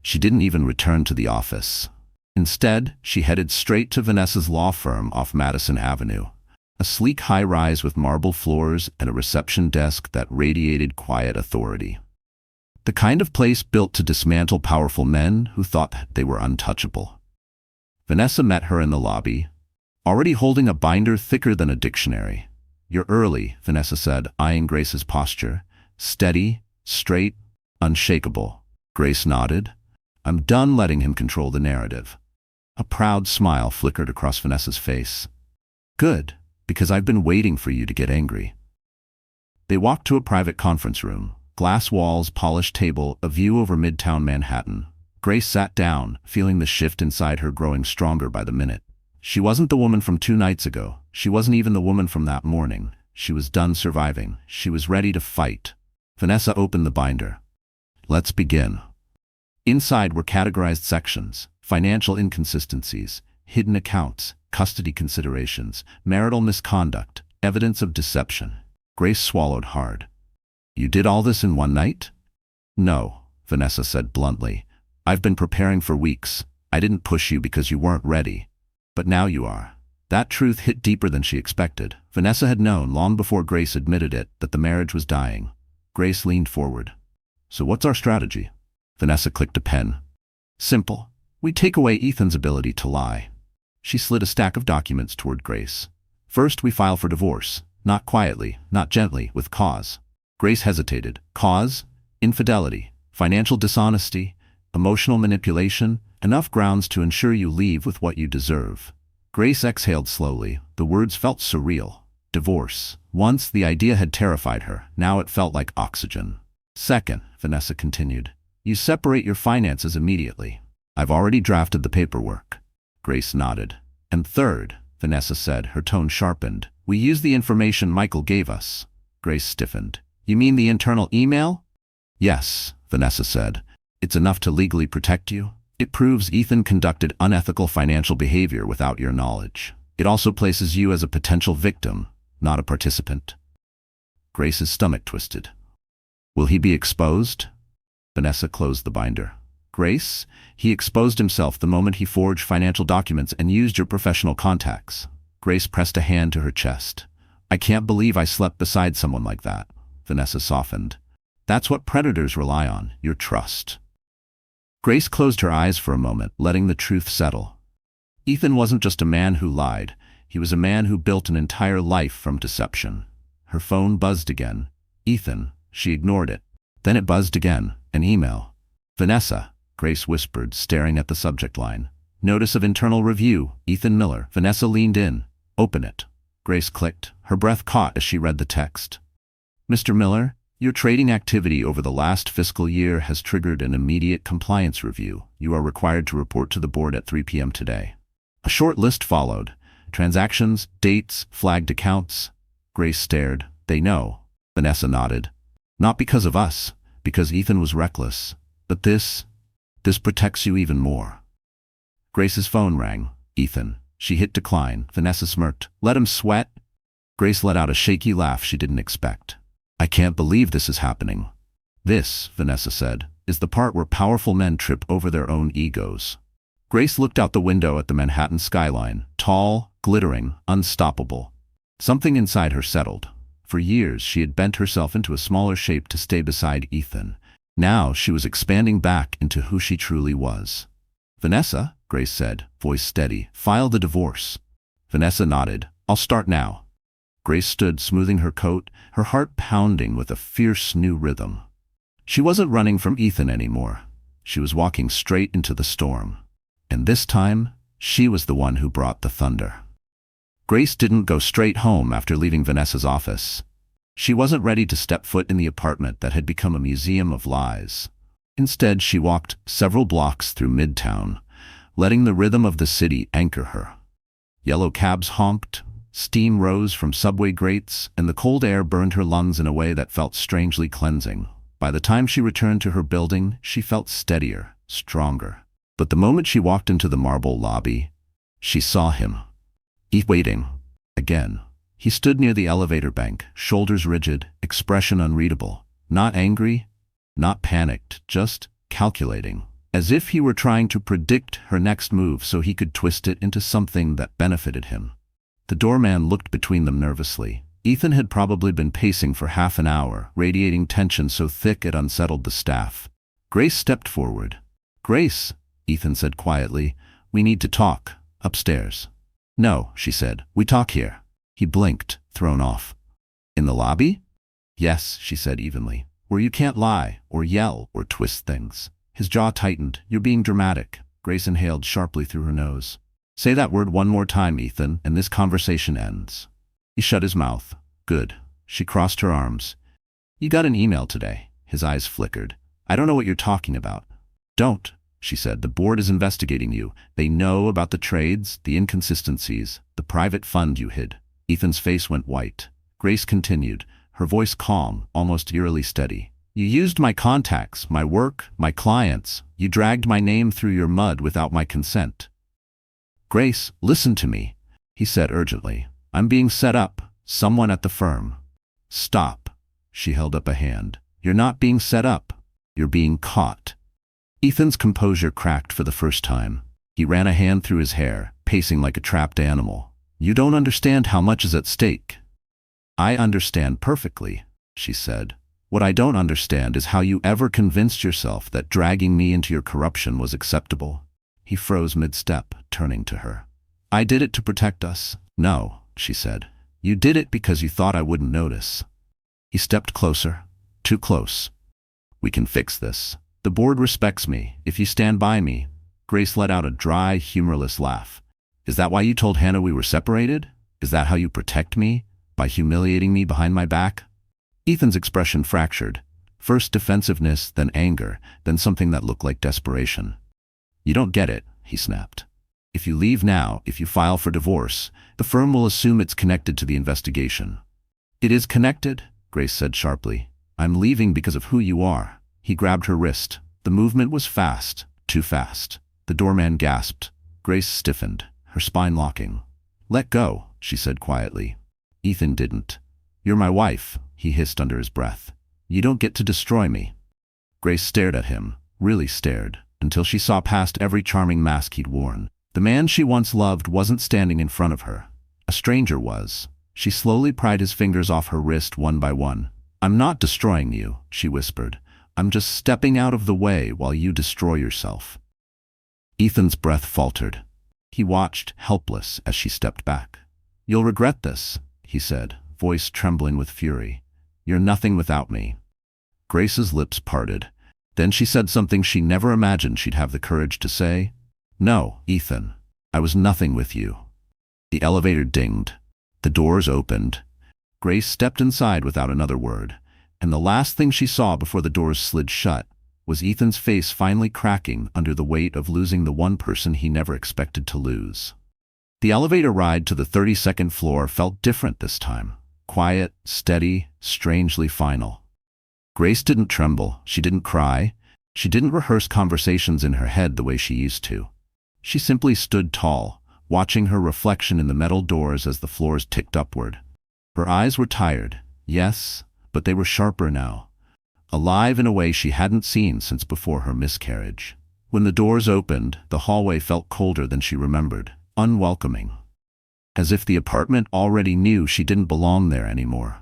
A: She didn't even return to the office. Instead, she headed straight to Vanessa's law firm off Madison Avenue. A sleek high-rise with marble floors and a reception desk that radiated quiet authority. The kind of place built to dismantle powerful men who thought they were untouchable. Vanessa met her in the lobby, already holding a binder thicker than a dictionary. You're early, Vanessa said, eyeing Grace's posture. Steady, straight, unshakable. Grace nodded. I'm done letting him control the narrative. A proud smile flickered across Vanessa's face. Good, because I've been waiting for you to get angry. They walked to a private conference room. Glass walls, polished table, a view over Midtown Manhattan. Grace sat down, feeling the shift inside her growing stronger by the minute. She wasn't the woman from 2 nights ago. She wasn't even the woman from that morning. She was done surviving. She was ready to fight. Vanessa opened the binder. Let's begin. Inside were categorized sections: financial inconsistencies, hidden accounts, custody considerations, marital misconduct, evidence of deception. Grace swallowed hard. You did all this in one night? No, Vanessa said bluntly. I've been preparing for weeks. I didn't push you because you weren't ready. But now you are. That truth hit deeper than she expected. Vanessa had known, long before Grace admitted it, that the marriage was dying. Grace leaned forward. So what's our strategy? Vanessa clicked a pen. Simple. We take away Ethan's ability to lie. She slid a stack of documents toward Grace. First, we file for divorce. Not quietly, not gently, with cause. Grace hesitated. Cause? Infidelity, financial dishonesty, emotional manipulation, enough grounds to ensure you leave with what you deserve. Grace exhaled slowly. The words felt surreal. Divorce. Once, the idea had terrified her. Now it felt like oxygen. Second, Vanessa continued, you separate your finances immediately. I've already drafted the paperwork. Grace nodded. And third, Vanessa said, her tone sharpened, we use the information Michael gave us. Grace stiffened. You mean the internal email? Yes, Vanessa said. It's enough to legally protect you. It proves Ethan conducted unethical financial behavior without your knowledge. It also places you as a potential victim, not a participant. Grace's stomach twisted. Will he be exposed? Vanessa closed the binder. Grace, he exposed himself the moment he forged financial documents and used your professional contacts. Grace pressed a hand to her chest. I can't believe I slept beside someone like that. Vanessa softened. That's what predators rely on, your trust. Grace closed her eyes for a moment, letting the truth settle. Ethan wasn't just a man who lied. He was a man who built an entire life from deception. Her phone buzzed again. Ethan. She ignored it. Then it buzzed again. An email. Vanessa, Grace whispered, staring at the subject line. Notice of internal review. Ethan Miller. Vanessa leaned in. Open it. Grace clicked. Her breath caught as she read the text. Mr. Miller, your trading activity over the last fiscal year has triggered an immediate compliance review. You are required to report to the board at 3 p.m. today. A short list followed. Transactions, dates, flagged accounts. Grace stared. They know. Vanessa nodded. Not because of us, because Ethan was reckless. But this protects you even more. Grace's phone rang. Ethan. She hit decline. Vanessa smirked. Let him sweat. Grace let out a shaky laugh she didn't expect. I can't believe this is happening. This, Vanessa said, is the part where powerful men trip over their own egos. Grace looked out the window at the Manhattan skyline, tall, glittering, unstoppable. Something inside her settled. For years, she had bent herself into a smaller shape to stay beside Ethan. Now she was expanding back into who she truly was. "Vanessa," Grace said, voice steady, "file the divorce." Vanessa nodded. "I'll start now." Grace stood, smoothing her coat, her heart pounding with a fierce new rhythm. She wasn't running from Ethan anymore. She was walking straight into the storm. And this time, she was the one who brought the thunder. Grace didn't go straight home after leaving Vanessa's office. She wasn't ready to step foot in the apartment that had become a museum of lies. Instead, she walked several blocks through Midtown, letting the rhythm of the city anchor her. Yellow cabs honked, steam rose from subway grates, and the cold air burned her lungs in a way that felt strangely cleansing. By the time she returned to her building, she felt steadier, stronger. But the moment she walked into the marble lobby, she saw him. Waiting. Again. He stood near the elevator bank, shoulders rigid, expression unreadable. Not angry, not panicked, just calculating. As if he were trying to predict her next move so he could twist it into something that benefited him. The doorman looked between them nervously. Ethan had probably been pacing for half an hour, radiating tension so thick it unsettled the staff. Grace stepped forward. "Grace," Ethan said quietly, "we need to talk. Upstairs." "No," she said, "we talk here." He blinked, thrown off. "In the lobby?" "Yes," she said evenly, "where you can't lie, or yell, or twist things." His jaw tightened. "You're being dramatic." Grace inhaled sharply through her nose. "Say that word one more time, Ethan, and this conversation ends." He shut his mouth. "Good." She crossed her arms. "You got an email today." His eyes flickered. "I don't know what you're talking about." "Don't," she said. "The board is investigating you. They know about the trades, the inconsistencies, the private fund you hid." Ethan's face went white. Grace continued, her voice calm, almost eerily steady. "You used my contacts, my work, my clients. You dragged my name through your mud without my consent." "Grace, listen to me," he said urgently. "I'm being set up. Someone at the firm." "Stop." She held up a hand. "You're not being set up. You're being caught." Ethan's composure cracked for the first time. He ran a hand through his hair, pacing like a trapped animal. "You don't understand how much is at stake." "I understand perfectly," she said. "What I don't understand is how you ever convinced yourself that dragging me into your corruption was acceptable." He froze mid-step, turning to her. "I did it to protect us." "No," she said. "You did it because you thought I wouldn't notice." He stepped closer. "Too close. We can fix this. The board respects me. If you stand by me." Grace let out a dry, humorless laugh. "Is that why you told Hannah we were separated? Is that how you protect me? By humiliating me behind my back?" Ethan's expression fractured. First defensiveness, then anger, then something that looked like desperation. "You don't get it," he snapped. "If you leave now, if you file for divorce, the firm will assume it's connected to the investigation." "It is connected," Grace said sharply. "I'm leaving because of who you are." He grabbed her wrist. The movement was fast, too fast. The doorman gasped. Grace stiffened, her spine locking. "Let go," she said quietly. Ethan didn't. "You're my wife," he hissed under his breath. "You don't get to destroy me." Grace stared at him, really stared, until she saw past every charming mask he'd worn. The man she once loved wasn't standing in front of her. A stranger was. She slowly pried his fingers off her wrist one by one. "I'm not destroying you," she whispered. "I'm just stepping out of the way while you destroy yourself." Ethan's breath faltered. He watched, helpless, as she stepped back. "You'll regret this," he said, voice trembling with fury. "You're nothing without me." Grace's lips parted. Then she said something she never imagined she'd have the courage to say. "No, Ethan. I was nothing with you." The elevator dinged. The doors opened. Grace stepped inside without another word, and the last thing she saw before the doors slid shut was Ethan's face finally cracking under the weight of losing the one person he never expected to lose. The elevator ride to the 32nd floor felt different this time. Quiet, steady, strangely final. Grace didn't tremble. She didn't cry. She didn't rehearse conversations in her head the way she used to. She simply stood tall, watching her reflection in the metal doors as the floors ticked upward. Her eyes were tired, yes, but they were sharper now. Alive in a way she hadn't seen since before her miscarriage. When the doors opened, the hallway felt colder than she remembered, unwelcoming. As if the apartment already knew she didn't belong there anymore.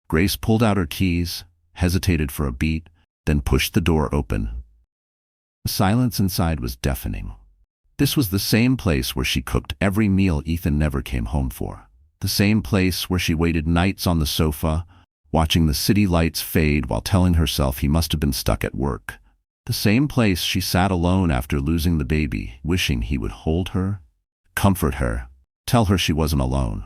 A: Grace pulled out her keys, hesitated for a beat, then pushed the door open. The silence inside was deafening. This was the same place where she cooked every meal Ethan never came home for. The same place where she waited nights on the sofa, watching the city lights fade while telling herself he must have been stuck at work. The same place she sat alone after losing the baby, wishing he would hold her, comfort her, tell her she wasn't alone.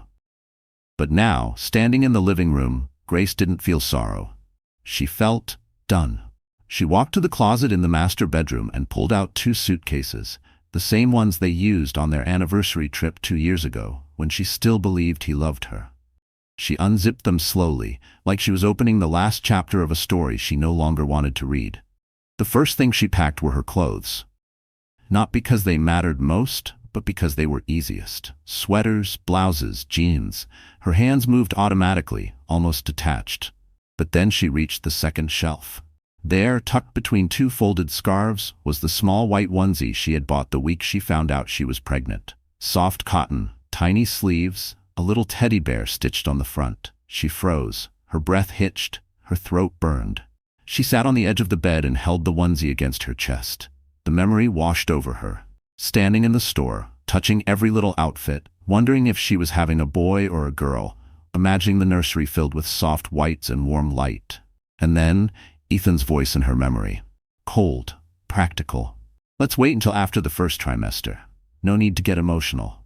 A: But now, standing in the living room, Grace didn't feel sorrow. She felt done. She walked to the closet in the master bedroom and pulled out 2 suitcases, the same ones they used on their anniversary trip 2 years ago, when she still believed he loved her. She unzipped them slowly, like she was opening the last chapter of a story she no longer wanted to read. The first thing she packed were her clothes. Not because they mattered most, but because they were easiest. Sweaters, blouses, jeans. Her hands moved automatically, almost detached. But then she reached the second shelf. There, tucked between 2 folded scarves, was the small white onesie she had bought the week she found out she was pregnant. Soft cotton, tiny sleeves, a little teddy bear stitched on the front. She froze. Her breath hitched. Her throat burned. She sat on the edge of the bed and held the onesie against her chest. The memory washed over her. Standing in the store, touching every little outfit, wondering if she was having a boy or a girl, imagining the nursery filled with soft whites and warm light. And then, Ethan's voice in her memory. Cold, practical. Let's wait until after the first trimester. No need to get emotional.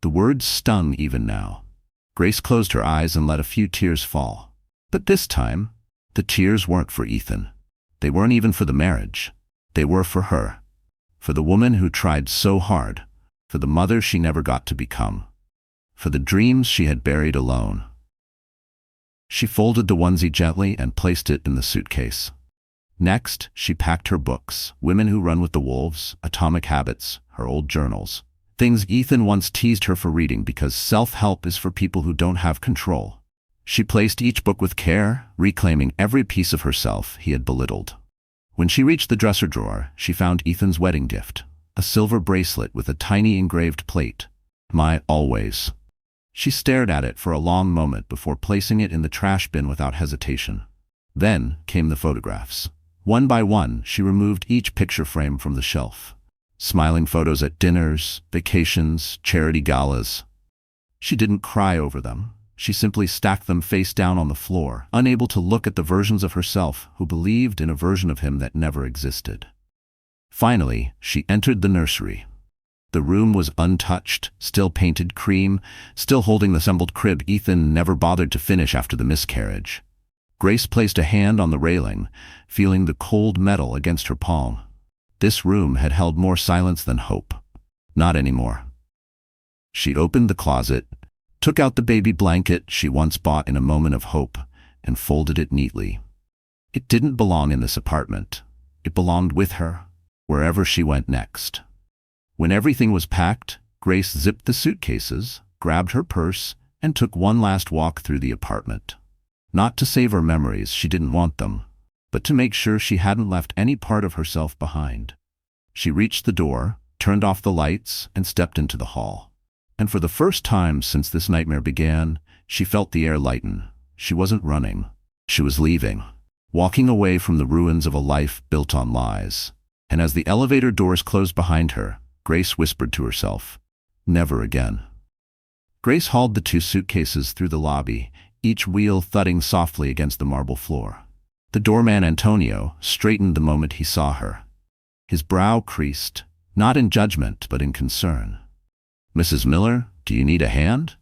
A: The words stung even now. Grace closed her eyes and let a few tears fall. But this time, the tears weren't for Ethan. They weren't even for the marriage. They were for her. For the woman who tried so hard. For the mother she never got to become. For the dreams she had buried alone. She folded the onesie gently and placed it in the suitcase. Next, she packed her books, Women Who Run with the Wolves, Atomic Habits, her old journals. Things Ethan once teased her for reading because self-help is for people who don't have control. She placed each book with care, reclaiming every piece of herself he had belittled. When she reached the dresser drawer, she found Ethan's wedding gift, a silver bracelet with a tiny engraved plate. My always. She stared at it for a long moment before placing it in the trash bin without hesitation. Then came the photographs. One by one, she removed each picture frame from the shelf. Smiling photos at dinners, vacations, charity galas. She didn't cry over them. She simply stacked them face down on the floor, unable to look at the versions of herself who believed in a version of him that never existed. Finally, she entered the nursery. The room was untouched, still painted cream, still holding the assembled crib Ethan never bothered to finish after the miscarriage. Grace placed a hand on the railing, feeling the cold metal against her palm. This room had held more silence than hope. Not anymore. She opened the closet, took out the baby blanket she once bought in a moment of hope, and folded it neatly. It didn't belong in this apartment. It belonged with her, wherever she went next. When everything was packed, Grace zipped the suitcases, grabbed her purse, and took one last walk through the apartment. Not to save her memories, she didn't want them, but to make sure she hadn't left any part of herself behind. She reached the door, turned off the lights, and stepped into the hall. And for the first time since this nightmare began, she felt the air lighten. She wasn't running. She was leaving, walking away from the ruins of a life built on lies. And as the elevator doors closed behind her, Grace whispered to herself, "Never again." Grace hauled the 2 suitcases through the lobby, each wheel thudding softly against the marble floor. The doorman Antonio straightened the moment he saw her. His brow creased, not in judgment but in concern. "Mrs. Miller, do you need a hand?"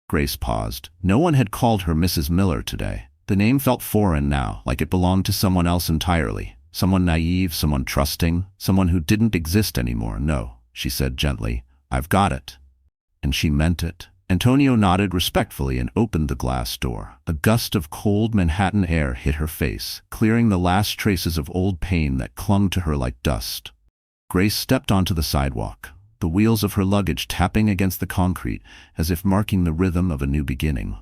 A: Grace paused. No one had called her Mrs. Miller today. The name felt foreign now, like it belonged to someone else entirely. Someone naive, someone trusting, someone who didn't exist anymore. "No," she said gently, "I've got it." And she meant it. Antonio nodded respectfully and opened the glass door. A gust of cold Manhattan air hit her face, clearing the last traces of old pain that clung to her like dust. Grace stepped onto the sidewalk, the wheels of her luggage tapping against the concrete as if marking the rhythm of a new beginning.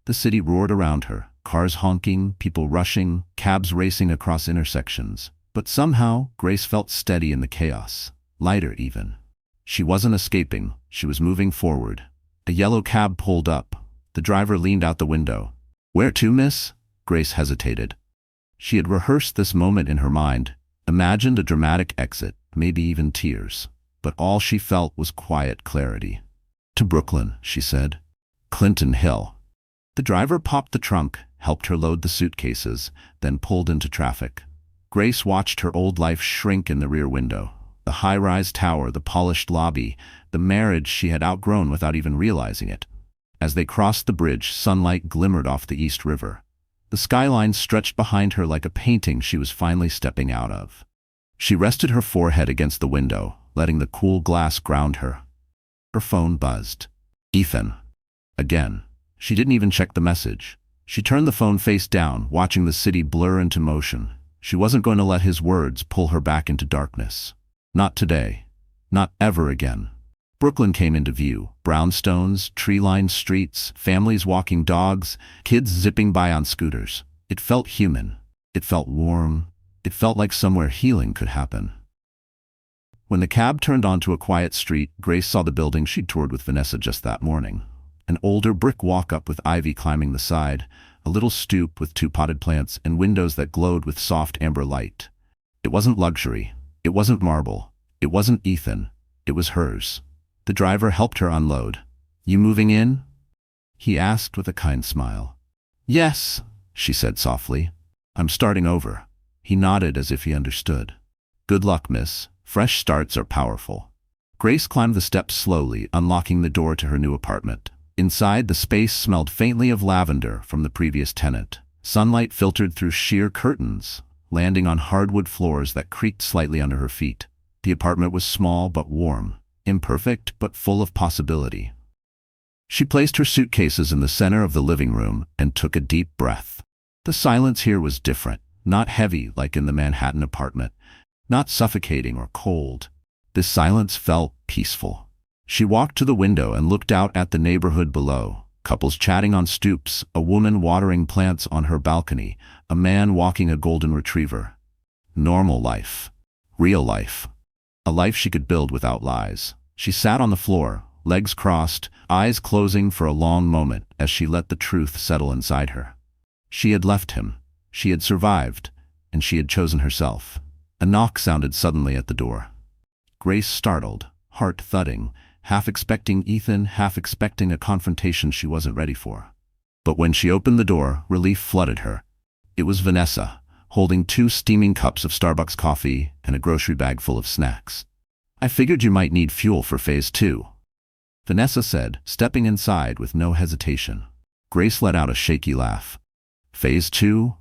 A: The city roared around her, cars honking, people rushing, cabs racing across intersections. But somehow, Grace felt steady in the chaos, lighter even. She wasn't escaping, she was moving forward. A yellow cab pulled up. The driver leaned out the window. "Where to, miss?" Grace hesitated. She had rehearsed this moment in her mind, imagined a dramatic exit, maybe even tears. But all she felt was quiet clarity. "To Brooklyn," she said. "Clinton Hill." The driver popped the trunk, helped her load the suitcases, then pulled into traffic. Grace watched her old life shrink in the rear window. The high-rise tower, the polished lobby, the marriage she had outgrown without even realizing it. As they crossed the bridge, sunlight glimmered off the East River. The skyline stretched behind her like a painting she was finally stepping out of. She rested her forehead against the window, letting the cool glass ground her. Her phone buzzed. Ethan. Again. She didn't even check the message. She turned the phone face down, watching the city blur into motion. She wasn't going to let his words pull her back into darkness. Not today. Not ever again. Brooklyn came into view. Brownstones, tree-lined streets, families walking dogs, kids zipping by on scooters. It felt human. It felt warm. It felt like somewhere healing could happen. When the cab turned onto a quiet street, Grace saw the building she'd toured with Vanessa just that morning. An older brick walk-up with ivy climbing the side, a little stoop with 2 potted plants and windows that glowed with soft amber light. It wasn't luxury. It wasn't marble. It wasn't Ethan. It was hers. The driver helped her unload. "You moving in?" he asked with a kind smile. "Yes," she said softly. "I'm starting over." He nodded as if he understood. "Good luck, miss. Fresh starts are powerful." Grace climbed the steps slowly, unlocking the door to her new apartment. Inside, the space smelled faintly of lavender from the previous tenant. Sunlight filtered through sheer curtains, landing on hardwood floors that creaked slightly under her feet. The apartment was small but warm, imperfect but full of possibility. She placed her suitcases in the center of the living room and took a deep breath. The silence here was different, not heavy like in the Manhattan apartment, not suffocating or cold. This silence felt peaceful. She walked to the window and looked out at the neighborhood below. Couples chatting on stoops, a woman watering plants on her balcony, a man walking a golden retriever. Normal life. Real life. A life she could build without lies. She sat on the floor, legs crossed, eyes closing for a long moment as she let the truth settle inside her. She had left him. She had survived. And she had chosen herself. A knock sounded suddenly at the door. Grace startled, heart thudding, half expecting Ethan, half expecting a confrontation she wasn't ready for. But when she opened the door, relief flooded her. It was Vanessa, holding 2 steaming cups of Starbucks coffee and a grocery bag full of snacks. "I figured you might need fuel for phase 2. Vanessa said, stepping inside with no hesitation. Grace let out a shaky laugh. "Phase 2?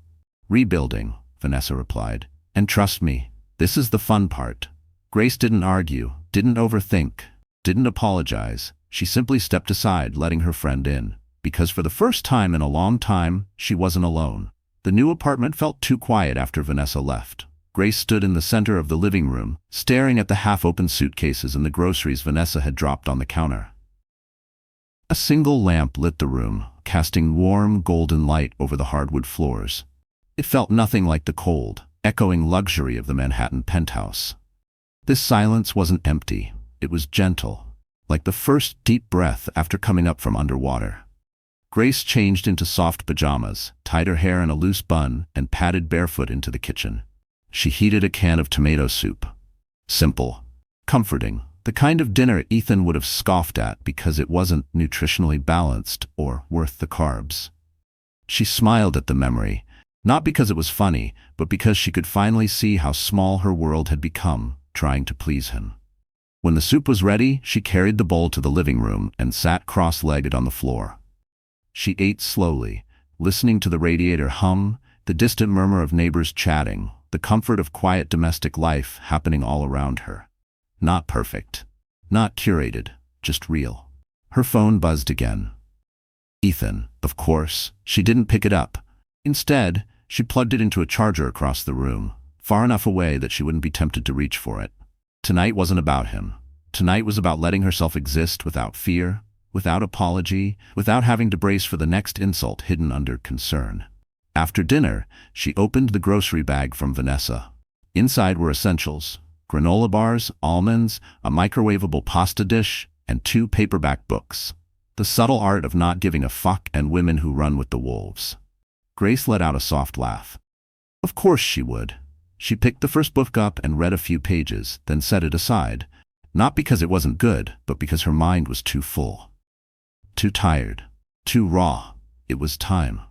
A: Rebuilding," Vanessa replied. "And trust me, this is the fun part." Grace didn't argue, didn't overthink, didn't apologize. She simply stepped aside, letting her friend in. Because for the first time in a long time, she wasn't alone. The new apartment felt too quiet after Vanessa left. Grace stood in the center of the living room, staring at the half-open suitcases and the groceries Vanessa had dropped on the counter. A single lamp lit the room, casting warm, golden light over the hardwood floors. It felt nothing like the cold, echoing luxury of the Manhattan penthouse. This silence wasn't empty. It was gentle, like the first deep breath after coming up from underwater. Grace changed into soft pajamas, tied her hair in a loose bun, and padded barefoot into the kitchen. She heated a can of tomato soup. Simple, comforting, the kind of dinner Ethan would have scoffed at because it wasn't nutritionally balanced or worth the carbs. She smiled at the memory, not because it was funny, but because she could finally see how small her world had become, trying to please him. When the soup was ready, she carried the bowl to the living room and sat cross-legged on the floor. She ate slowly, listening to the radiator hum, the distant murmur of neighbors chatting, the comfort of quiet domestic life happening all around her. Not perfect, not curated, just real. Her phone buzzed again. Ethan, of course. She didn't pick it up. Instead, she plugged it into a charger across the room, far enough away that she wouldn't be tempted to reach for it. Tonight wasn't about him. Tonight was about letting herself exist without fear, without apology, without having to brace for the next insult hidden under concern. After dinner, she opened the grocery bag from Vanessa. Inside were essentials: granola bars, almonds, a microwavable pasta dish, and 2 paperback books. The Subtle Art of Not Giving a Fuck and Women Who Run with the Wolves. Grace let out a soft laugh. Of course she would. She picked the first book up and read a few pages, then set it aside. Not because it wasn't good, but because her mind was too full. Too tired. Too raw. It was time.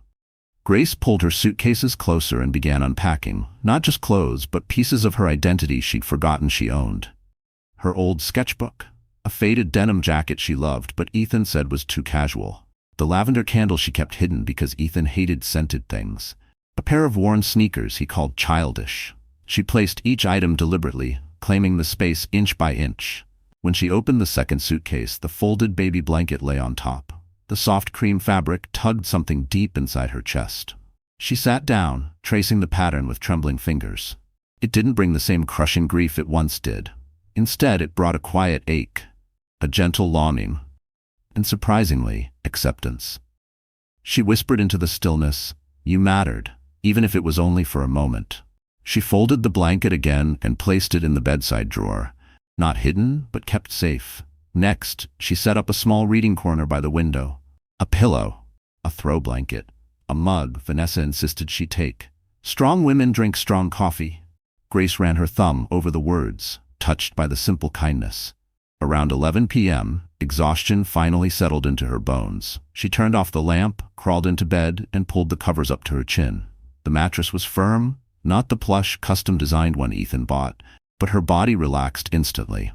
A: Grace pulled her suitcases closer and began unpacking, not just clothes, but pieces of her identity she'd forgotten she owned. Her old sketchbook, a faded denim jacket she loved but Ethan said was too casual, the lavender candle she kept hidden because Ethan hated scented things, a pair of worn sneakers he called childish. She placed each item deliberately, claiming the space inch by inch. When she opened the second suitcase, the folded baby blanket lay on top. The soft cream fabric tugged something deep inside her chest. She sat down, tracing the pattern with trembling fingers. It didn't bring the same crushing grief it once did. Instead, it brought a quiet ache, a gentle longing, and surprisingly, acceptance. She whispered into the stillness, "You mattered, even if it was only for a moment." She folded the blanket again and placed it in the bedside drawer, not hidden, but kept safe. Next, she set up a small reading corner by the window. A pillow, a throw blanket, a mug Vanessa insisted she take. Strong women drink strong coffee. Grace ran her thumb over the words, touched by the simple kindness. Around 11 p.m., exhaustion finally settled into her bones. She turned off the lamp, crawled into bed, and pulled the covers up to her chin. The mattress was firm, not the plush, custom-designed one Ethan bought, but her body relaxed instantly.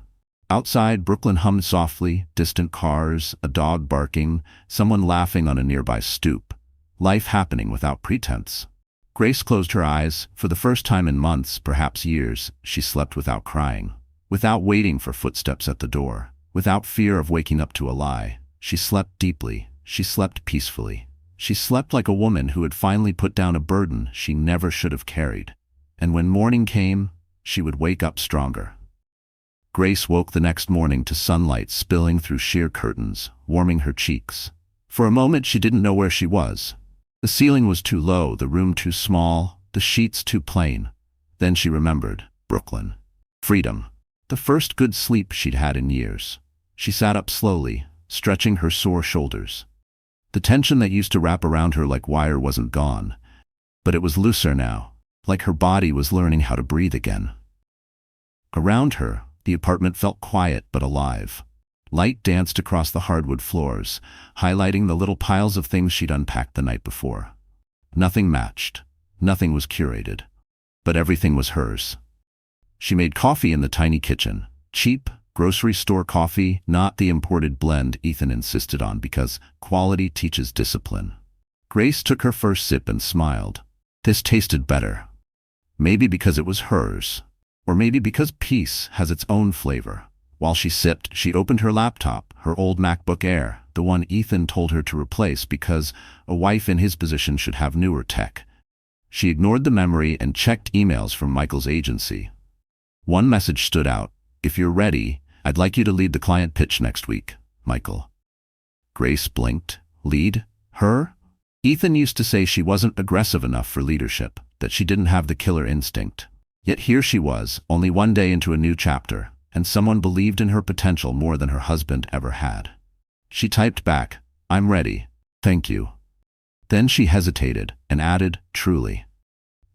A: Outside, Brooklyn hummed softly, distant cars, a dog barking, someone laughing on a nearby stoop. Life happening without pretense. Grace closed her eyes. For the first time in months, perhaps years, she slept without crying. Without waiting for footsteps at the door. Without fear of waking up to a lie. She slept deeply. She slept peacefully. She slept like a woman who had finally put down a burden she never should have carried. And when morning came, she would wake up stronger. Grace woke the next morning to sunlight spilling through sheer curtains, warming her cheeks. For a moment she didn't know where she was. The ceiling was too low, the room too small, the sheets too plain. Then she remembered Brooklyn. Freedom. The first good sleep she'd had in years. She sat up slowly, stretching her sore shoulders. The tension that used to wrap around her like wire wasn't gone, but it was looser now, like her body was learning how to breathe again. Around her, the apartment felt quiet but alive. Light danced across the hardwood floors, highlighting the little piles of things she'd unpacked the night before. Nothing matched. Nothing was curated. But everything was hers. She made coffee in the tiny kitchen. Cheap, grocery store coffee, not the imported blend Ethan insisted on because quality teaches discipline. Grace took her first sip and smiled. This tasted better. Maybe because it was hers. Or maybe because peace has its own flavor. While she sipped, she opened her laptop, her old MacBook Air, the one Ethan told her to replace because a wife in his position should have newer tech. She ignored the memory and checked emails from Michael's agency. One message stood out. "If you're ready, I'd like you to lead the client pitch next week, Michael." Grace blinked. Lead? Her? Ethan used to say she wasn't aggressive enough for leadership, that she didn't have the killer instinct. Yet here she was, only one day into a new chapter, and someone believed in her potential more than her husband ever had. She typed back, "I'm ready. Thank you." Then she hesitated and added, "Truly."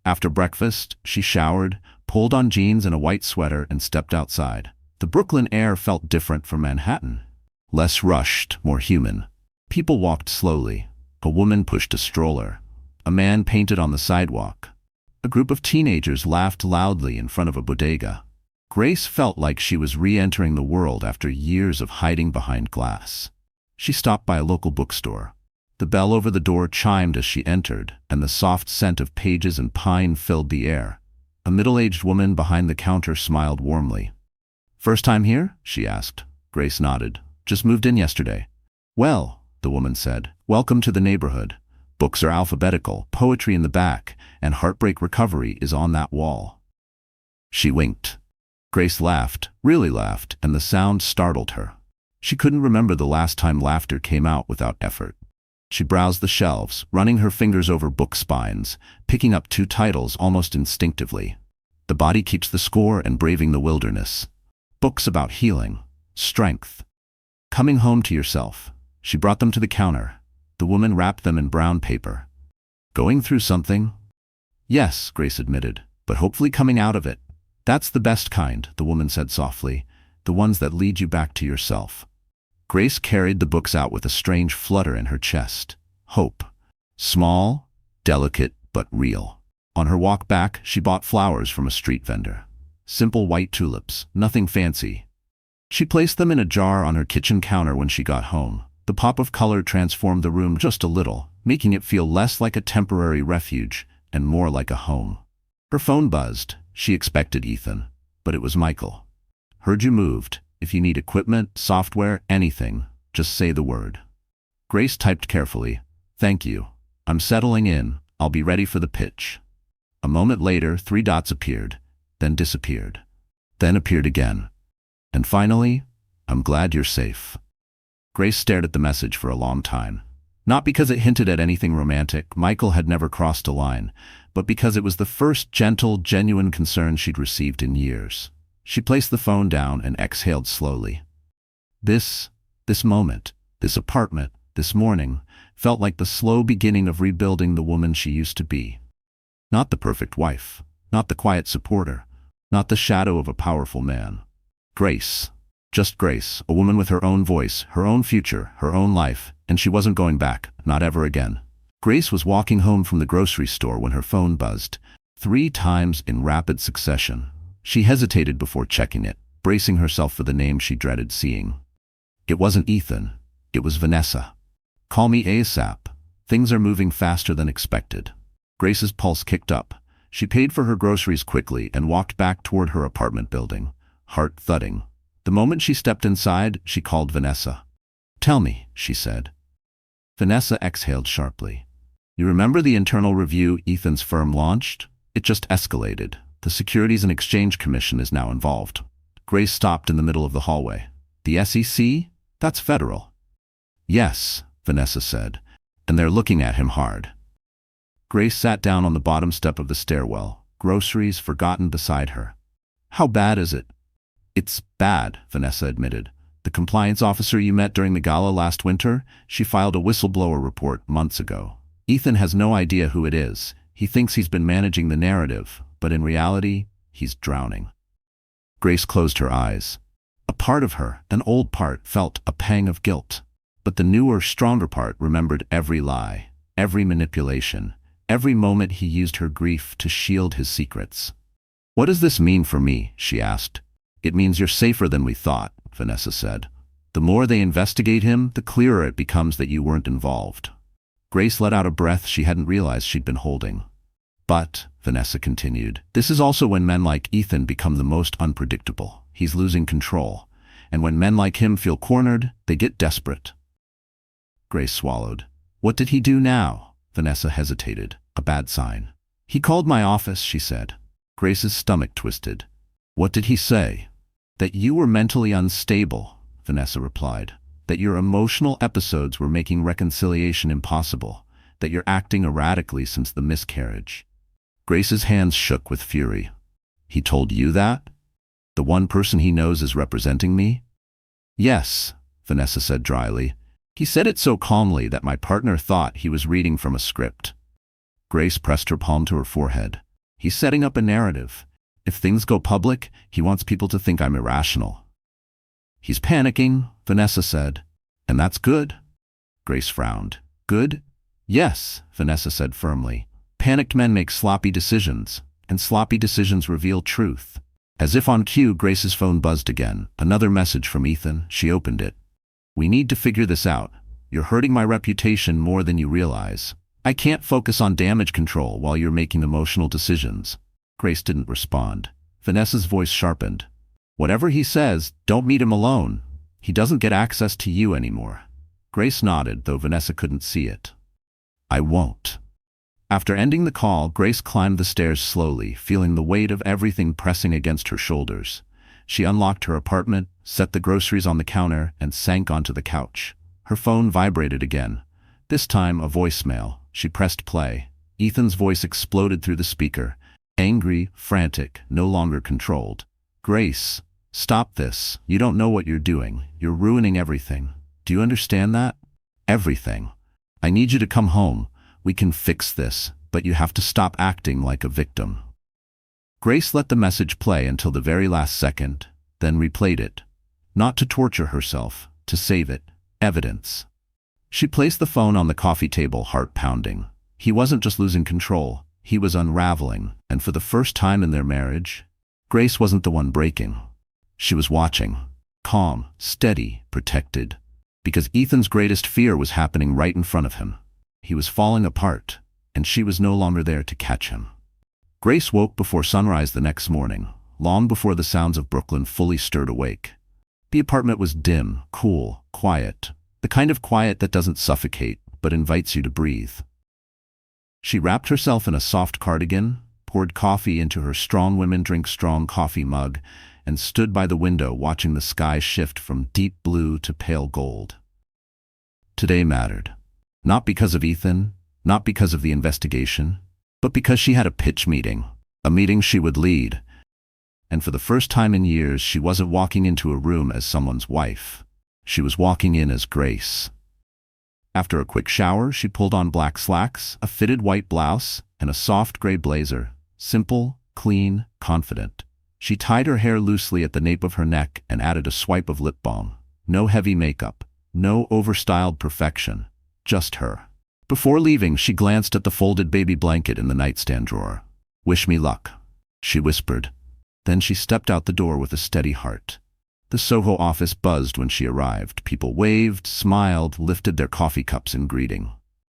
A: After breakfast, she showered, pulled on jeans and a white sweater, and stepped outside. The Brooklyn air felt different from Manhattan. Less rushed, more human. People walked slowly. A woman pushed a stroller. A man painted on the sidewalk. A group of teenagers laughed loudly in front of a bodega. Grace felt like she was re-entering the world after years of hiding behind glass. She stopped by a local bookstore. The bell over the door chimed as she entered, and the soft scent of pages and pine filled the air. A middle-aged woman behind the counter smiled warmly. "First time here?" she asked. Grace nodded. "Just moved in yesterday." "Well," the woman said, "welcome to the neighborhood. Books are alphabetical, poetry in the back, and Heartbreak Recovery is on that wall." She winked. Grace laughed, really laughed, and the sound startled her. She couldn't remember the last time laughter came out without effort. She browsed the shelves, running her fingers over book spines, picking up 2 titles almost instinctively. The body keeps the score and braving the wilderness. Books about healing, strength. Coming home to yourself. She brought them to the counter. The woman wrapped them in brown paper. Going through something? Yes, Grace admitted, but hopefully coming out of it. That's the best kind, the woman said softly, the ones that lead you back to yourself. Grace carried the books out with a strange flutter in her chest. Hope. Small, delicate, but real. On her walk back, she bought flowers from a street vendor. Simple white tulips, nothing fancy. She placed them in a jar on her kitchen counter when she got home. The pop of color transformed the room just a little, making it feel less like a temporary refuge and more like a home. Her phone buzzed. She expected Ethan, but it was Michael. Heard you moved. If you need equipment, software, anything, just say the word. Grace typed carefully. Thank you. I'm settling in. I'll be ready for the pitch. A moment later, 3 dots appeared, then disappeared, then appeared again. And finally, I'm glad you're safe. Grace stared at the message for a long time. Not because it hinted at anything romantic, Michael had never crossed a line, but because it was the first gentle, genuine concern she'd received in years. She placed the phone down and exhaled slowly. This moment, this apartment, this morning, felt like the slow beginning of rebuilding the woman she used to be. Not the perfect wife, not the quiet supporter, not the shadow of a powerful man. Grace. Just Grace, a woman with her own voice, her own future, her own life, and she wasn't going back, not ever again. Grace was walking home from the grocery store when her phone buzzed, 3 times in rapid succession. She hesitated before checking it, bracing herself for the name she dreaded seeing. It wasn't Ethan. It was Vanessa. Call me ASAP. Things are moving faster than expected. Grace's pulse kicked up. She paid for her groceries quickly and walked back toward her apartment building, heart thudding. The moment she stepped inside, she called Vanessa. Tell me, she said. Vanessa exhaled sharply. You remember the internal review Ethan's firm launched? It just escalated. The Securities and Exchange Commission is now involved. Grace stopped in the middle of the hallway. The SEC? That's federal. Yes, Vanessa said, and they're looking at him hard. Grace sat down on the bottom step of the stairwell, groceries forgotten beside her. How bad is it? It's bad, Vanessa admitted. The compliance officer you met during the gala last winter, she filed a whistleblower report months ago. Ethan has no idea who it is. He thinks he's been managing the narrative, but in reality, he's drowning. Grace closed her eyes. A part of her, an old part, felt a pang of guilt. But the newer, stronger part remembered every lie, every manipulation, every moment he used her grief to shield his secrets. What does this mean for me? She asked. It means you're safer than we thought, Vanessa said. The more they investigate him, the clearer it becomes that you weren't involved. Grace let out a breath she hadn't realized she'd been holding. But, Vanessa continued, this is also when men like Ethan become the most unpredictable. He's losing control. And when men like him feel cornered, they get desperate. Grace swallowed. What did he do now? Vanessa hesitated. A bad sign. He called my office, she said. Grace's stomach twisted. What did he say? That you were mentally unstable, Vanessa replied. That your emotional episodes were making reconciliation impossible. That you're acting erratically since the miscarriage. Grace's hands shook with fury. He told you that? The one person he knows is representing me? Yes, Vanessa said dryly. He said it so calmly that my partner thought he was reading from a script. Grace pressed her palm to her forehead. He's setting up a narrative. If things go public, he wants people to think I'm irrational. He's panicking, Vanessa said. And that's good. Grace frowned. Good? Yes, Vanessa said firmly. Panicked men make sloppy decisions, and sloppy decisions reveal truth. As if on cue, Grace's phone buzzed again. Another message from Ethan. She opened it. We need to figure this out. You're hurting my reputation more than you realize. I can't focus on damage control while you're making emotional decisions. Grace didn't respond. Vanessa's voice sharpened. Whatever he says, don't meet him alone. He doesn't get access to you anymore. Grace nodded, though Vanessa couldn't see it. I won't. After ending the call, Grace climbed the stairs slowly, feeling the weight of everything pressing against her shoulders. She unlocked her apartment, set the groceries on the counter, and sank onto the couch. Her phone vibrated again. This time a voicemail. She pressed play. Ethan's voice exploded through the speaker. Angry, frantic, no longer controlled. Grace, stop this. You don't know what you're doing. You're ruining everything. Do you understand that? Everything. I need you to come home. We can fix this, but you have to stop acting like a victim. Grace let the message play until the very last second, then replayed it. Not to torture herself, to save it. Evidence. She placed the phone on the coffee table, heart pounding. He wasn't just losing control, he was unraveling, and for the first time in their marriage, Grace wasn't the one breaking. She was watching. Calm, steady, protected. Because Ethan's greatest fear was happening right in front of him. He was falling apart, and she was no longer there to catch him. Grace woke before sunrise the next morning, long before the sounds of Brooklyn fully stirred awake. The apartment was dim, cool, quiet. The kind of quiet that doesn't suffocate, but invites you to breathe. She wrapped herself in a soft cardigan, poured coffee into her strong women drink strong coffee mug, and stood by the window watching the sky shift from deep blue to pale gold. Today mattered. Not because of Ethan, not because of the investigation, but because she had a pitch meeting, a meeting she would lead. And for the first time in years, she wasn't walking into a room as someone's wife. She was walking in as Grace. After a quick shower, she pulled on black slacks, a fitted white blouse, and a soft gray blazer. Simple, clean, confident. She tied her hair loosely at the nape of her neck and added a swipe of lip balm. No heavy makeup, no overstyled perfection, just her. Before leaving, she glanced at the folded baby blanket in the nightstand drawer. "Wish me luck," she whispered. Then she stepped out the door with a steady heart. The Soho office buzzed when she arrived. People waved, smiled, lifted their coffee cups in greeting.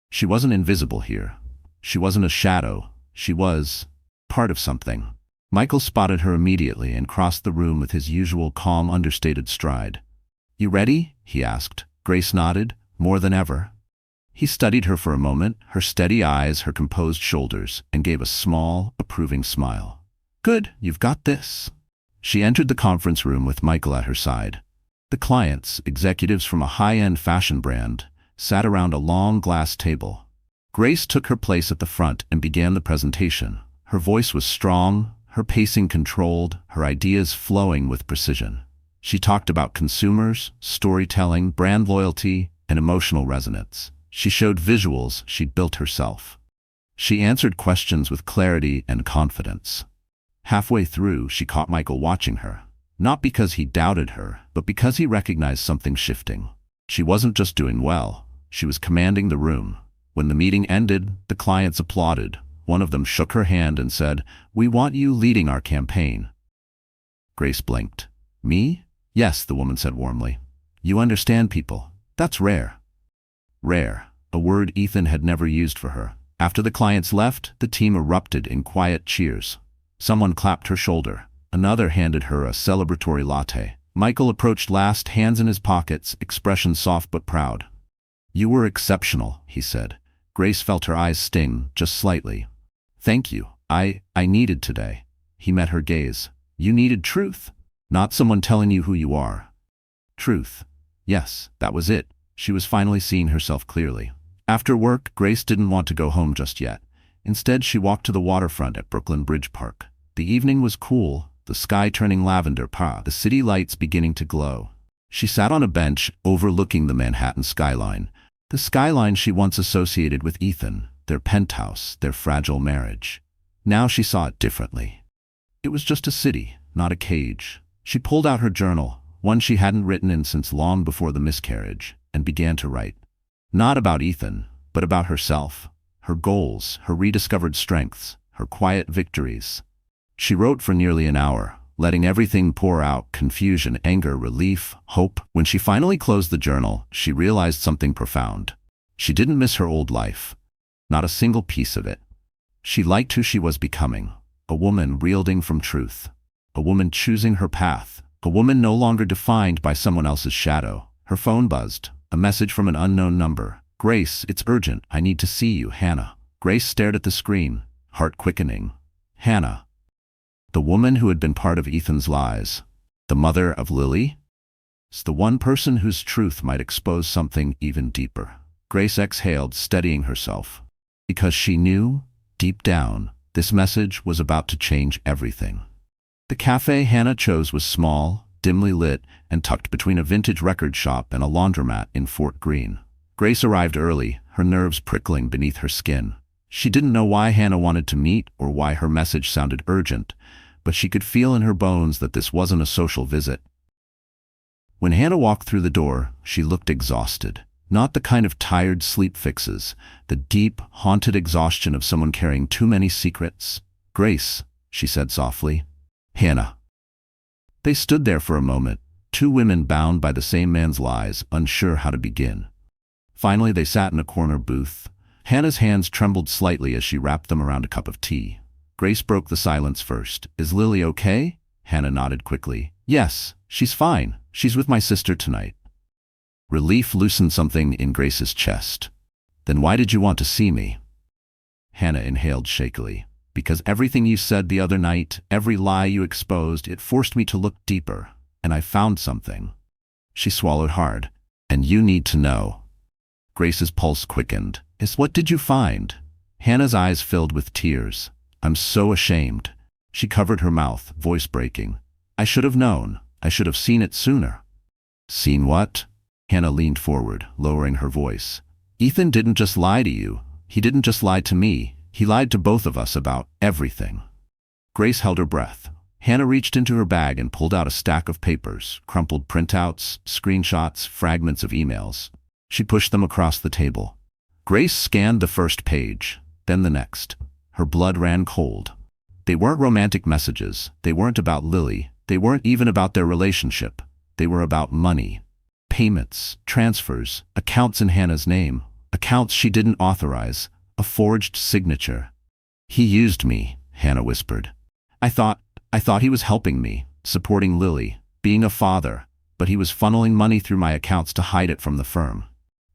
A: She wasn't invisible here. She wasn't a shadow. She was part of something. Michael spotted her immediately and crossed the room with his usual calm, understated stride. "You ready?" he asked. Grace nodded, more than ever. He studied her for a moment, her steady eyes, her composed shoulders, and gave a small, approving smile. "Good, you've got this." She entered the conference room with Michael at her side. The clients, executives from a high-end fashion brand, sat around a long glass table. Grace took her place at the front and began the presentation. Her voice was strong, her pacing controlled, her ideas flowing with precision. She talked about consumers, storytelling, brand loyalty, and emotional resonance. She showed visuals she'd built herself. She answered questions with clarity and confidence. Halfway through, she caught Michael watching her. Not because he doubted her, but because he recognized something shifting. She wasn't just doing well, she was commanding the room. When the meeting ended, the clients applauded. One of them shook her hand and said, "We want you leading our campaign." Grace blinked. "Me?" "Yes," the woman said warmly. "You understand people. That's rare." Rare, a word Ethan had never used for her. After the clients left, the team erupted in quiet cheers. Someone clapped her shoulder. Another handed her a celebratory latte. Michael approached last, hands in his pockets, expression soft but proud. "You were exceptional," he said. Grace felt her eyes sting, just slightly. "Thank you. I needed today." He met her gaze. "You needed truth. Not someone telling you who you are." Truth. Yes, that was it. She was finally seeing herself clearly. After work, Grace didn't want to go home just yet. Instead, she walked to the waterfront at Brooklyn Bridge Park. The evening was cool, the sky turning lavender, the city lights beginning to glow. She sat on a bench overlooking the Manhattan skyline, the skyline she once associated with Ethan, their penthouse, their fragile marriage. Now she saw it differently. It was just a city, not a cage. She pulled out her journal, one she hadn't written in since long before the miscarriage, and began to write. Not about Ethan, but about herself, her goals, her rediscovered strengths, her quiet victories. She wrote for nearly an hour, letting everything pour out: confusion, anger, relief, hope. When she finally closed the journal, she realized something profound. She didn't miss her old life. Not a single piece of it. She liked who she was becoming, a woman wielding from truth, a woman choosing her path, a woman no longer defined by someone else's shadow. Her phone buzzed, a message from an unknown number. "Grace, it's urgent. I need to see you, Hannah." Grace stared at the screen, heart quickening. Hannah. The woman who had been part of Ethan's lies. The mother of Lily? It's the one person whose truth might expose something even deeper. Grace exhaled, steadying herself. Because she knew, deep down, This message was about to change everything. The cafe Hannah chose was small, dimly lit, and tucked between a vintage record shop and a laundromat in Fort Greene. Grace arrived early, her nerves prickling beneath her skin. She didn't know why Hannah wanted to meet or why her message sounded urgent, but she could feel in her bones that this wasn't a social visit. When Hannah walked through the door, she looked exhausted. Not the kind of tired sleep fixes, the deep, haunted exhaustion of someone carrying too many secrets. "Grace," she said softly. "Hannah." They stood there for a moment, two women bound by the same man's lies, unsure how to begin. Finally, they sat in a corner booth. Hannah's hands trembled slightly as she wrapped them around a cup of tea. Grace broke the silence first. "Is Lily okay?" Hannah nodded quickly. "Yes, she's fine. She's with my sister tonight." Relief loosened something in Grace's chest. "Then why did you want to see me?" Hannah inhaled shakily. "Because everything you said the other night, every lie you exposed, it forced me to look deeper, and I found something." She swallowed hard. "And you need to know." Grace's pulse quickened. "What did you find?" Hannah's eyes filled with tears. "I'm so ashamed." She covered her mouth, voice breaking. "I should have known. I should have seen it sooner." "Seen what?" Hannah leaned forward, lowering her voice. "Ethan didn't just lie to you. He didn't just lie to me. He lied to both of us about everything." Grace held her breath. Hannah reached into her bag and pulled out a stack of papers, crumpled printouts, screenshots, fragments of emails. She pushed them across the table. Grace scanned the first page, then the next. Her blood ran cold. They weren't romantic messages. They weren't about Lily. They weren't even about their relationship. They were about money. Payments, transfers, accounts in Hannah's name, accounts she didn't authorize, a forged signature. "He used me," Hannah whispered. I thought he was helping me, supporting Lily, being a father, but he was funneling money through my accounts to hide it from the firm."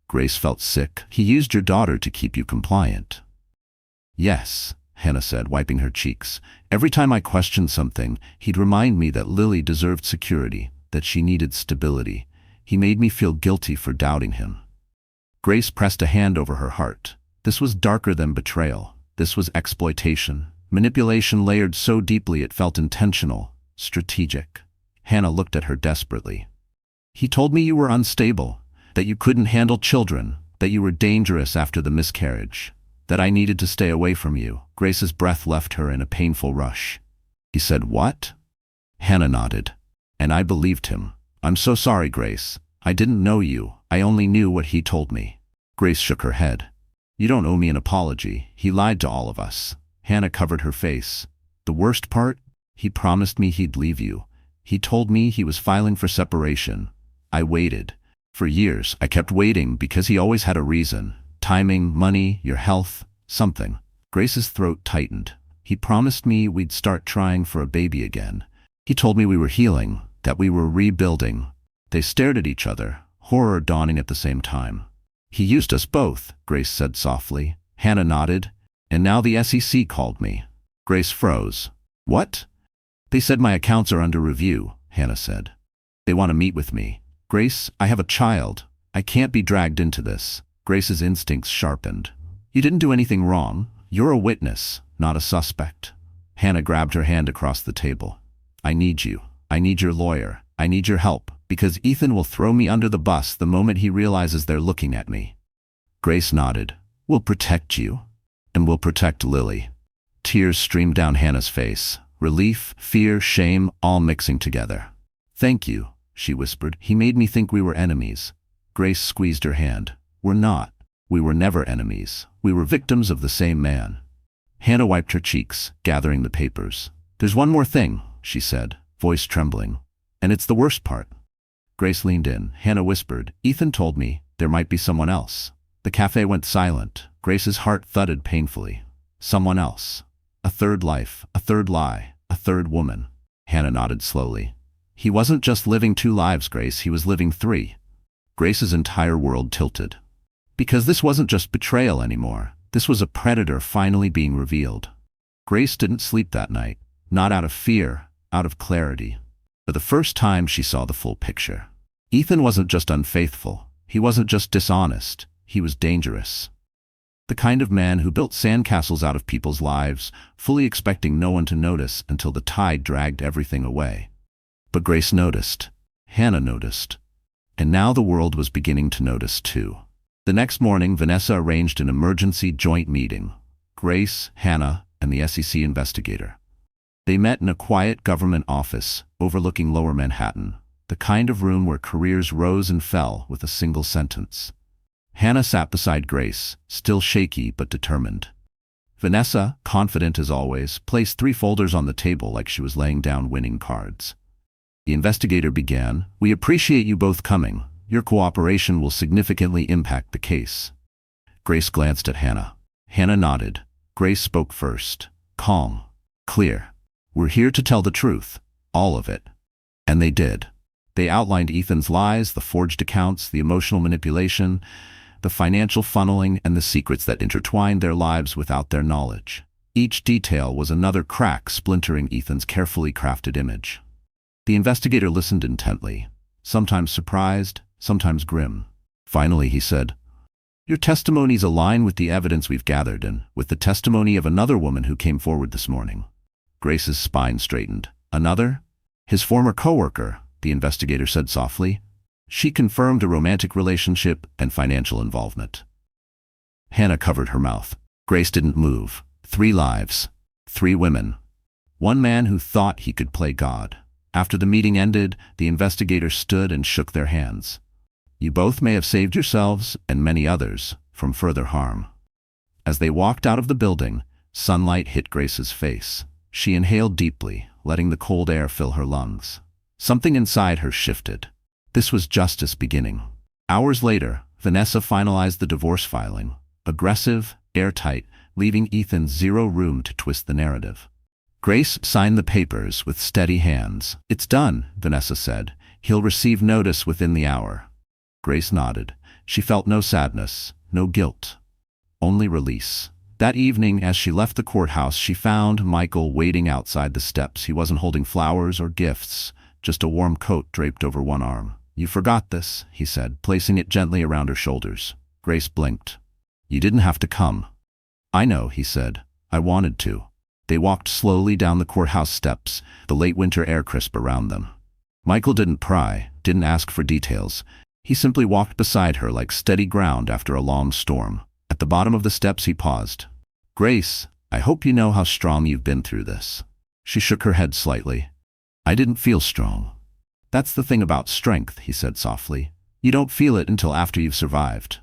A: Grace felt sick. "He used your daughter to keep you compliant." "Yes," Hannah said, wiping her cheeks. "Every time I questioned something, he'd remind me that Lily deserved security, that she needed stability. He made me feel guilty for doubting him." Grace pressed a hand over her heart. This was darker than betrayal. This was exploitation. Manipulation layered so deeply it felt intentional, strategic. Hannah looked at her desperately. "He told me you were unstable, that you couldn't handle children, that you were dangerous after the miscarriage, that I needed to stay away from you." Grace's breath left her in a painful rush. "He said what?" Hannah nodded. "And I believed him. I'm so sorry, Grace. I didn't know you. I only knew what he told me." Grace shook her head. "You don't owe me an apology. He lied to all of us." Hannah covered her face. "The worst part? He promised me he'd leave you. He told me he was filing for separation. I waited. For years, I kept waiting because he always had a reason. Timing, money, your health, something." Grace's throat tightened. "He promised me we'd start trying for a baby again. He told me we were healing, that we were rebuilding." They stared at each other, horror dawning at the same time. "He used us both," Grace said softly. Hannah nodded. "And now the SEC called me." Grace froze. "What?" "They said my accounts are under review," Hannah said. "They want to meet with me." "Grace, I have a child. I can't be dragged into this." Grace's instincts sharpened. "You didn't do anything wrong. You're a witness, not a suspect." Hannah grabbed her hand across the table. "I need you. I need your lawyer. I need your help, because Ethan will throw me under the bus the moment he realizes they're looking at me." Grace nodded. "We'll protect you. And we'll protect Lily." Tears streamed down Hannah's face. Relief, fear, shame, all mixing together. "Thank you," she whispered. "He made me think we were enemies." Grace squeezed her hand. "We're not. We were never enemies. We were victims of the same man." Hannah wiped her cheeks, gathering the papers. "There's one more thing," she said, voice trembling. "And it's the worst part." Grace leaned in. Hannah whispered, "Ethan told me there might be someone else." The cafe went silent. Grace's heart thudded painfully. Someone else. A third life, a third lie, a third woman. Hannah nodded slowly. "He wasn't just living two lives, Grace. He was living three." Grace's entire world tilted. Because this wasn't just betrayal anymore. This was a predator finally being revealed. Grace didn't sleep that night. Not out of fear, out of clarity. For the first time, she saw the full picture. Ethan wasn't just unfaithful. He wasn't just dishonest. He was dangerous. The kind of man who built sandcastles out of people's lives, fully expecting no one to notice until the tide dragged everything away. But Grace noticed. Hannah noticed. And now the world was beginning to notice too. The next morning, Vanessa arranged an emergency joint meeting. Grace, Hannah, and the SEC investigator. They met in a quiet government office overlooking Lower Manhattan, the kind of room where careers rose and fell with a single sentence. Hannah sat beside Grace, still shaky but determined. Vanessa, confident as always, placed 3 folders on the table like she was laying down winning cards. The investigator began, "We appreciate you both coming. Your cooperation will significantly impact the case." Grace glanced at Hannah. Hannah nodded. Grace spoke first. Calm. Clear. "We're here to tell the truth. All of it." And they did. They outlined Ethan's lies, the forged accounts, the emotional manipulation, the financial funneling, and the secrets that intertwined their lives without their knowledge. Each detail was another crack splintering Ethan's carefully crafted image. The investigator listened intently, sometimes surprised, sometimes grim. Finally, he said, "Your testimonies align with the evidence we've gathered and with the testimony of another woman who came forward this morning." Grace's spine straightened. "Another?" "His former coworker," the investigator said softly. "She confirmed a romantic relationship and financial involvement." Hannah covered her mouth. Grace didn't move. 3 lives. 3 women. One man who thought he could play God. After the meeting ended, the investigator stood and shook their hands. "You both may have saved yourselves, and many others, from further harm." As they walked out of the building, sunlight hit Grace's face. She inhaled deeply, letting the cold air fill her lungs. Something inside her shifted. This was justice beginning. Hours later, Vanessa finalized the divorce filing. Aggressive, airtight, leaving Ethan 0 room to twist the narrative. Grace signed the papers with steady hands. "It's done," Vanessa said. "He'll receive notice within the hour." Grace nodded. She felt no sadness, no guilt, only release. That evening, as she left the courthouse, she found Michael waiting outside the steps. He wasn't holding flowers or gifts, just a warm coat draped over one arm. "You forgot this," he said, placing it gently around her shoulders. Grace blinked. "You didn't have to come." "I know," he said. "I wanted to." They walked slowly down the courthouse steps, the late winter air crisp around them. Michael didn't pry, didn't ask for details. He simply walked beside her like steady ground after a long storm. At the bottom of the steps he paused. "Grace, I hope you know how strong you've been through this." She shook her head slightly. "I didn't feel strong." "That's the thing about strength," he said softly. "You don't feel it until after you've survived."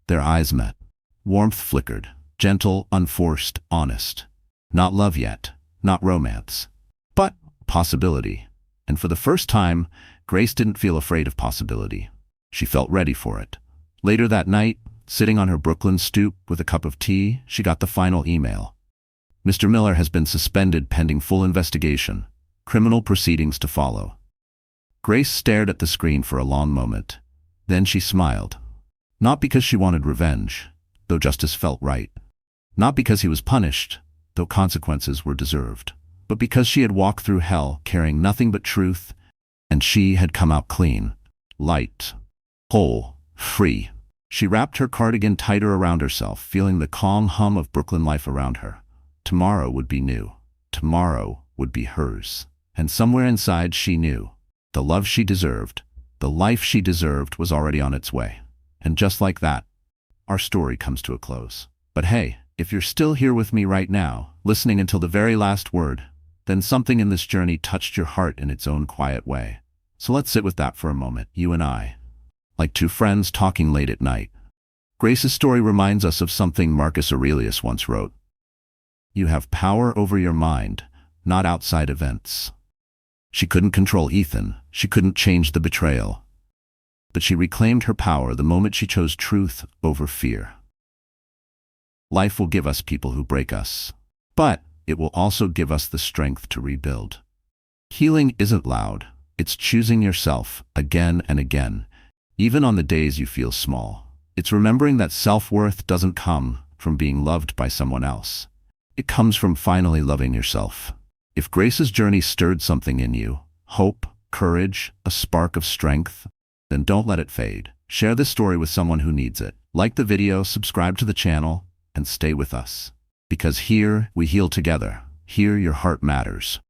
A: Their eyes met. Warmth flickered. Gentle, unforced, honest. Not love yet, not romance, but possibility. And for the first time, Grace didn't feel afraid of possibility. She felt ready for it. Later that night, sitting on her Brooklyn stoop with a cup of tea, she got the final email. "Mr. Miller has been suspended pending full investigation. Criminal proceedings to follow." Grace stared at the screen for a long moment. Then she smiled. Not because she wanted revenge, though justice felt right. Not because he was punished, though consequences were deserved. But because she had walked through hell carrying nothing but truth, and she had come out clean, light, whole, free. She wrapped her cardigan tighter around herself, feeling the calm hum of Brooklyn life around her. Tomorrow would be new. Tomorrow would be hers. And somewhere inside she knew. The love she deserved, the life she deserved was already on its way. And just like that, our story comes to a close. But hey, if you're still here with me right now, listening until the very last word, then something in this journey touched your heart in its own quiet way. So let's sit with that for a moment, you and I. Like 2 friends talking late at night. Grace's story reminds us of something Marcus Aurelius once wrote. "You have power over your mind, not outside events." She couldn't control Ethan. She couldn't change the betrayal. But she reclaimed her power the moment she chose truth over fear. Life will give us people who break us, but it will also give us the strength to rebuild. Healing isn't loud. It's choosing yourself again and again, even on the days you feel small. It's remembering that self-worth doesn't come from being loved by someone else. It comes from finally loving yourself. If Grace's journey stirred something in you, hope, courage, a spark of strength, then don't let it fade. Share this story with someone who needs it. Like the video, subscribe to the channel, and stay with us. Because here, we heal together. Here, your heart matters.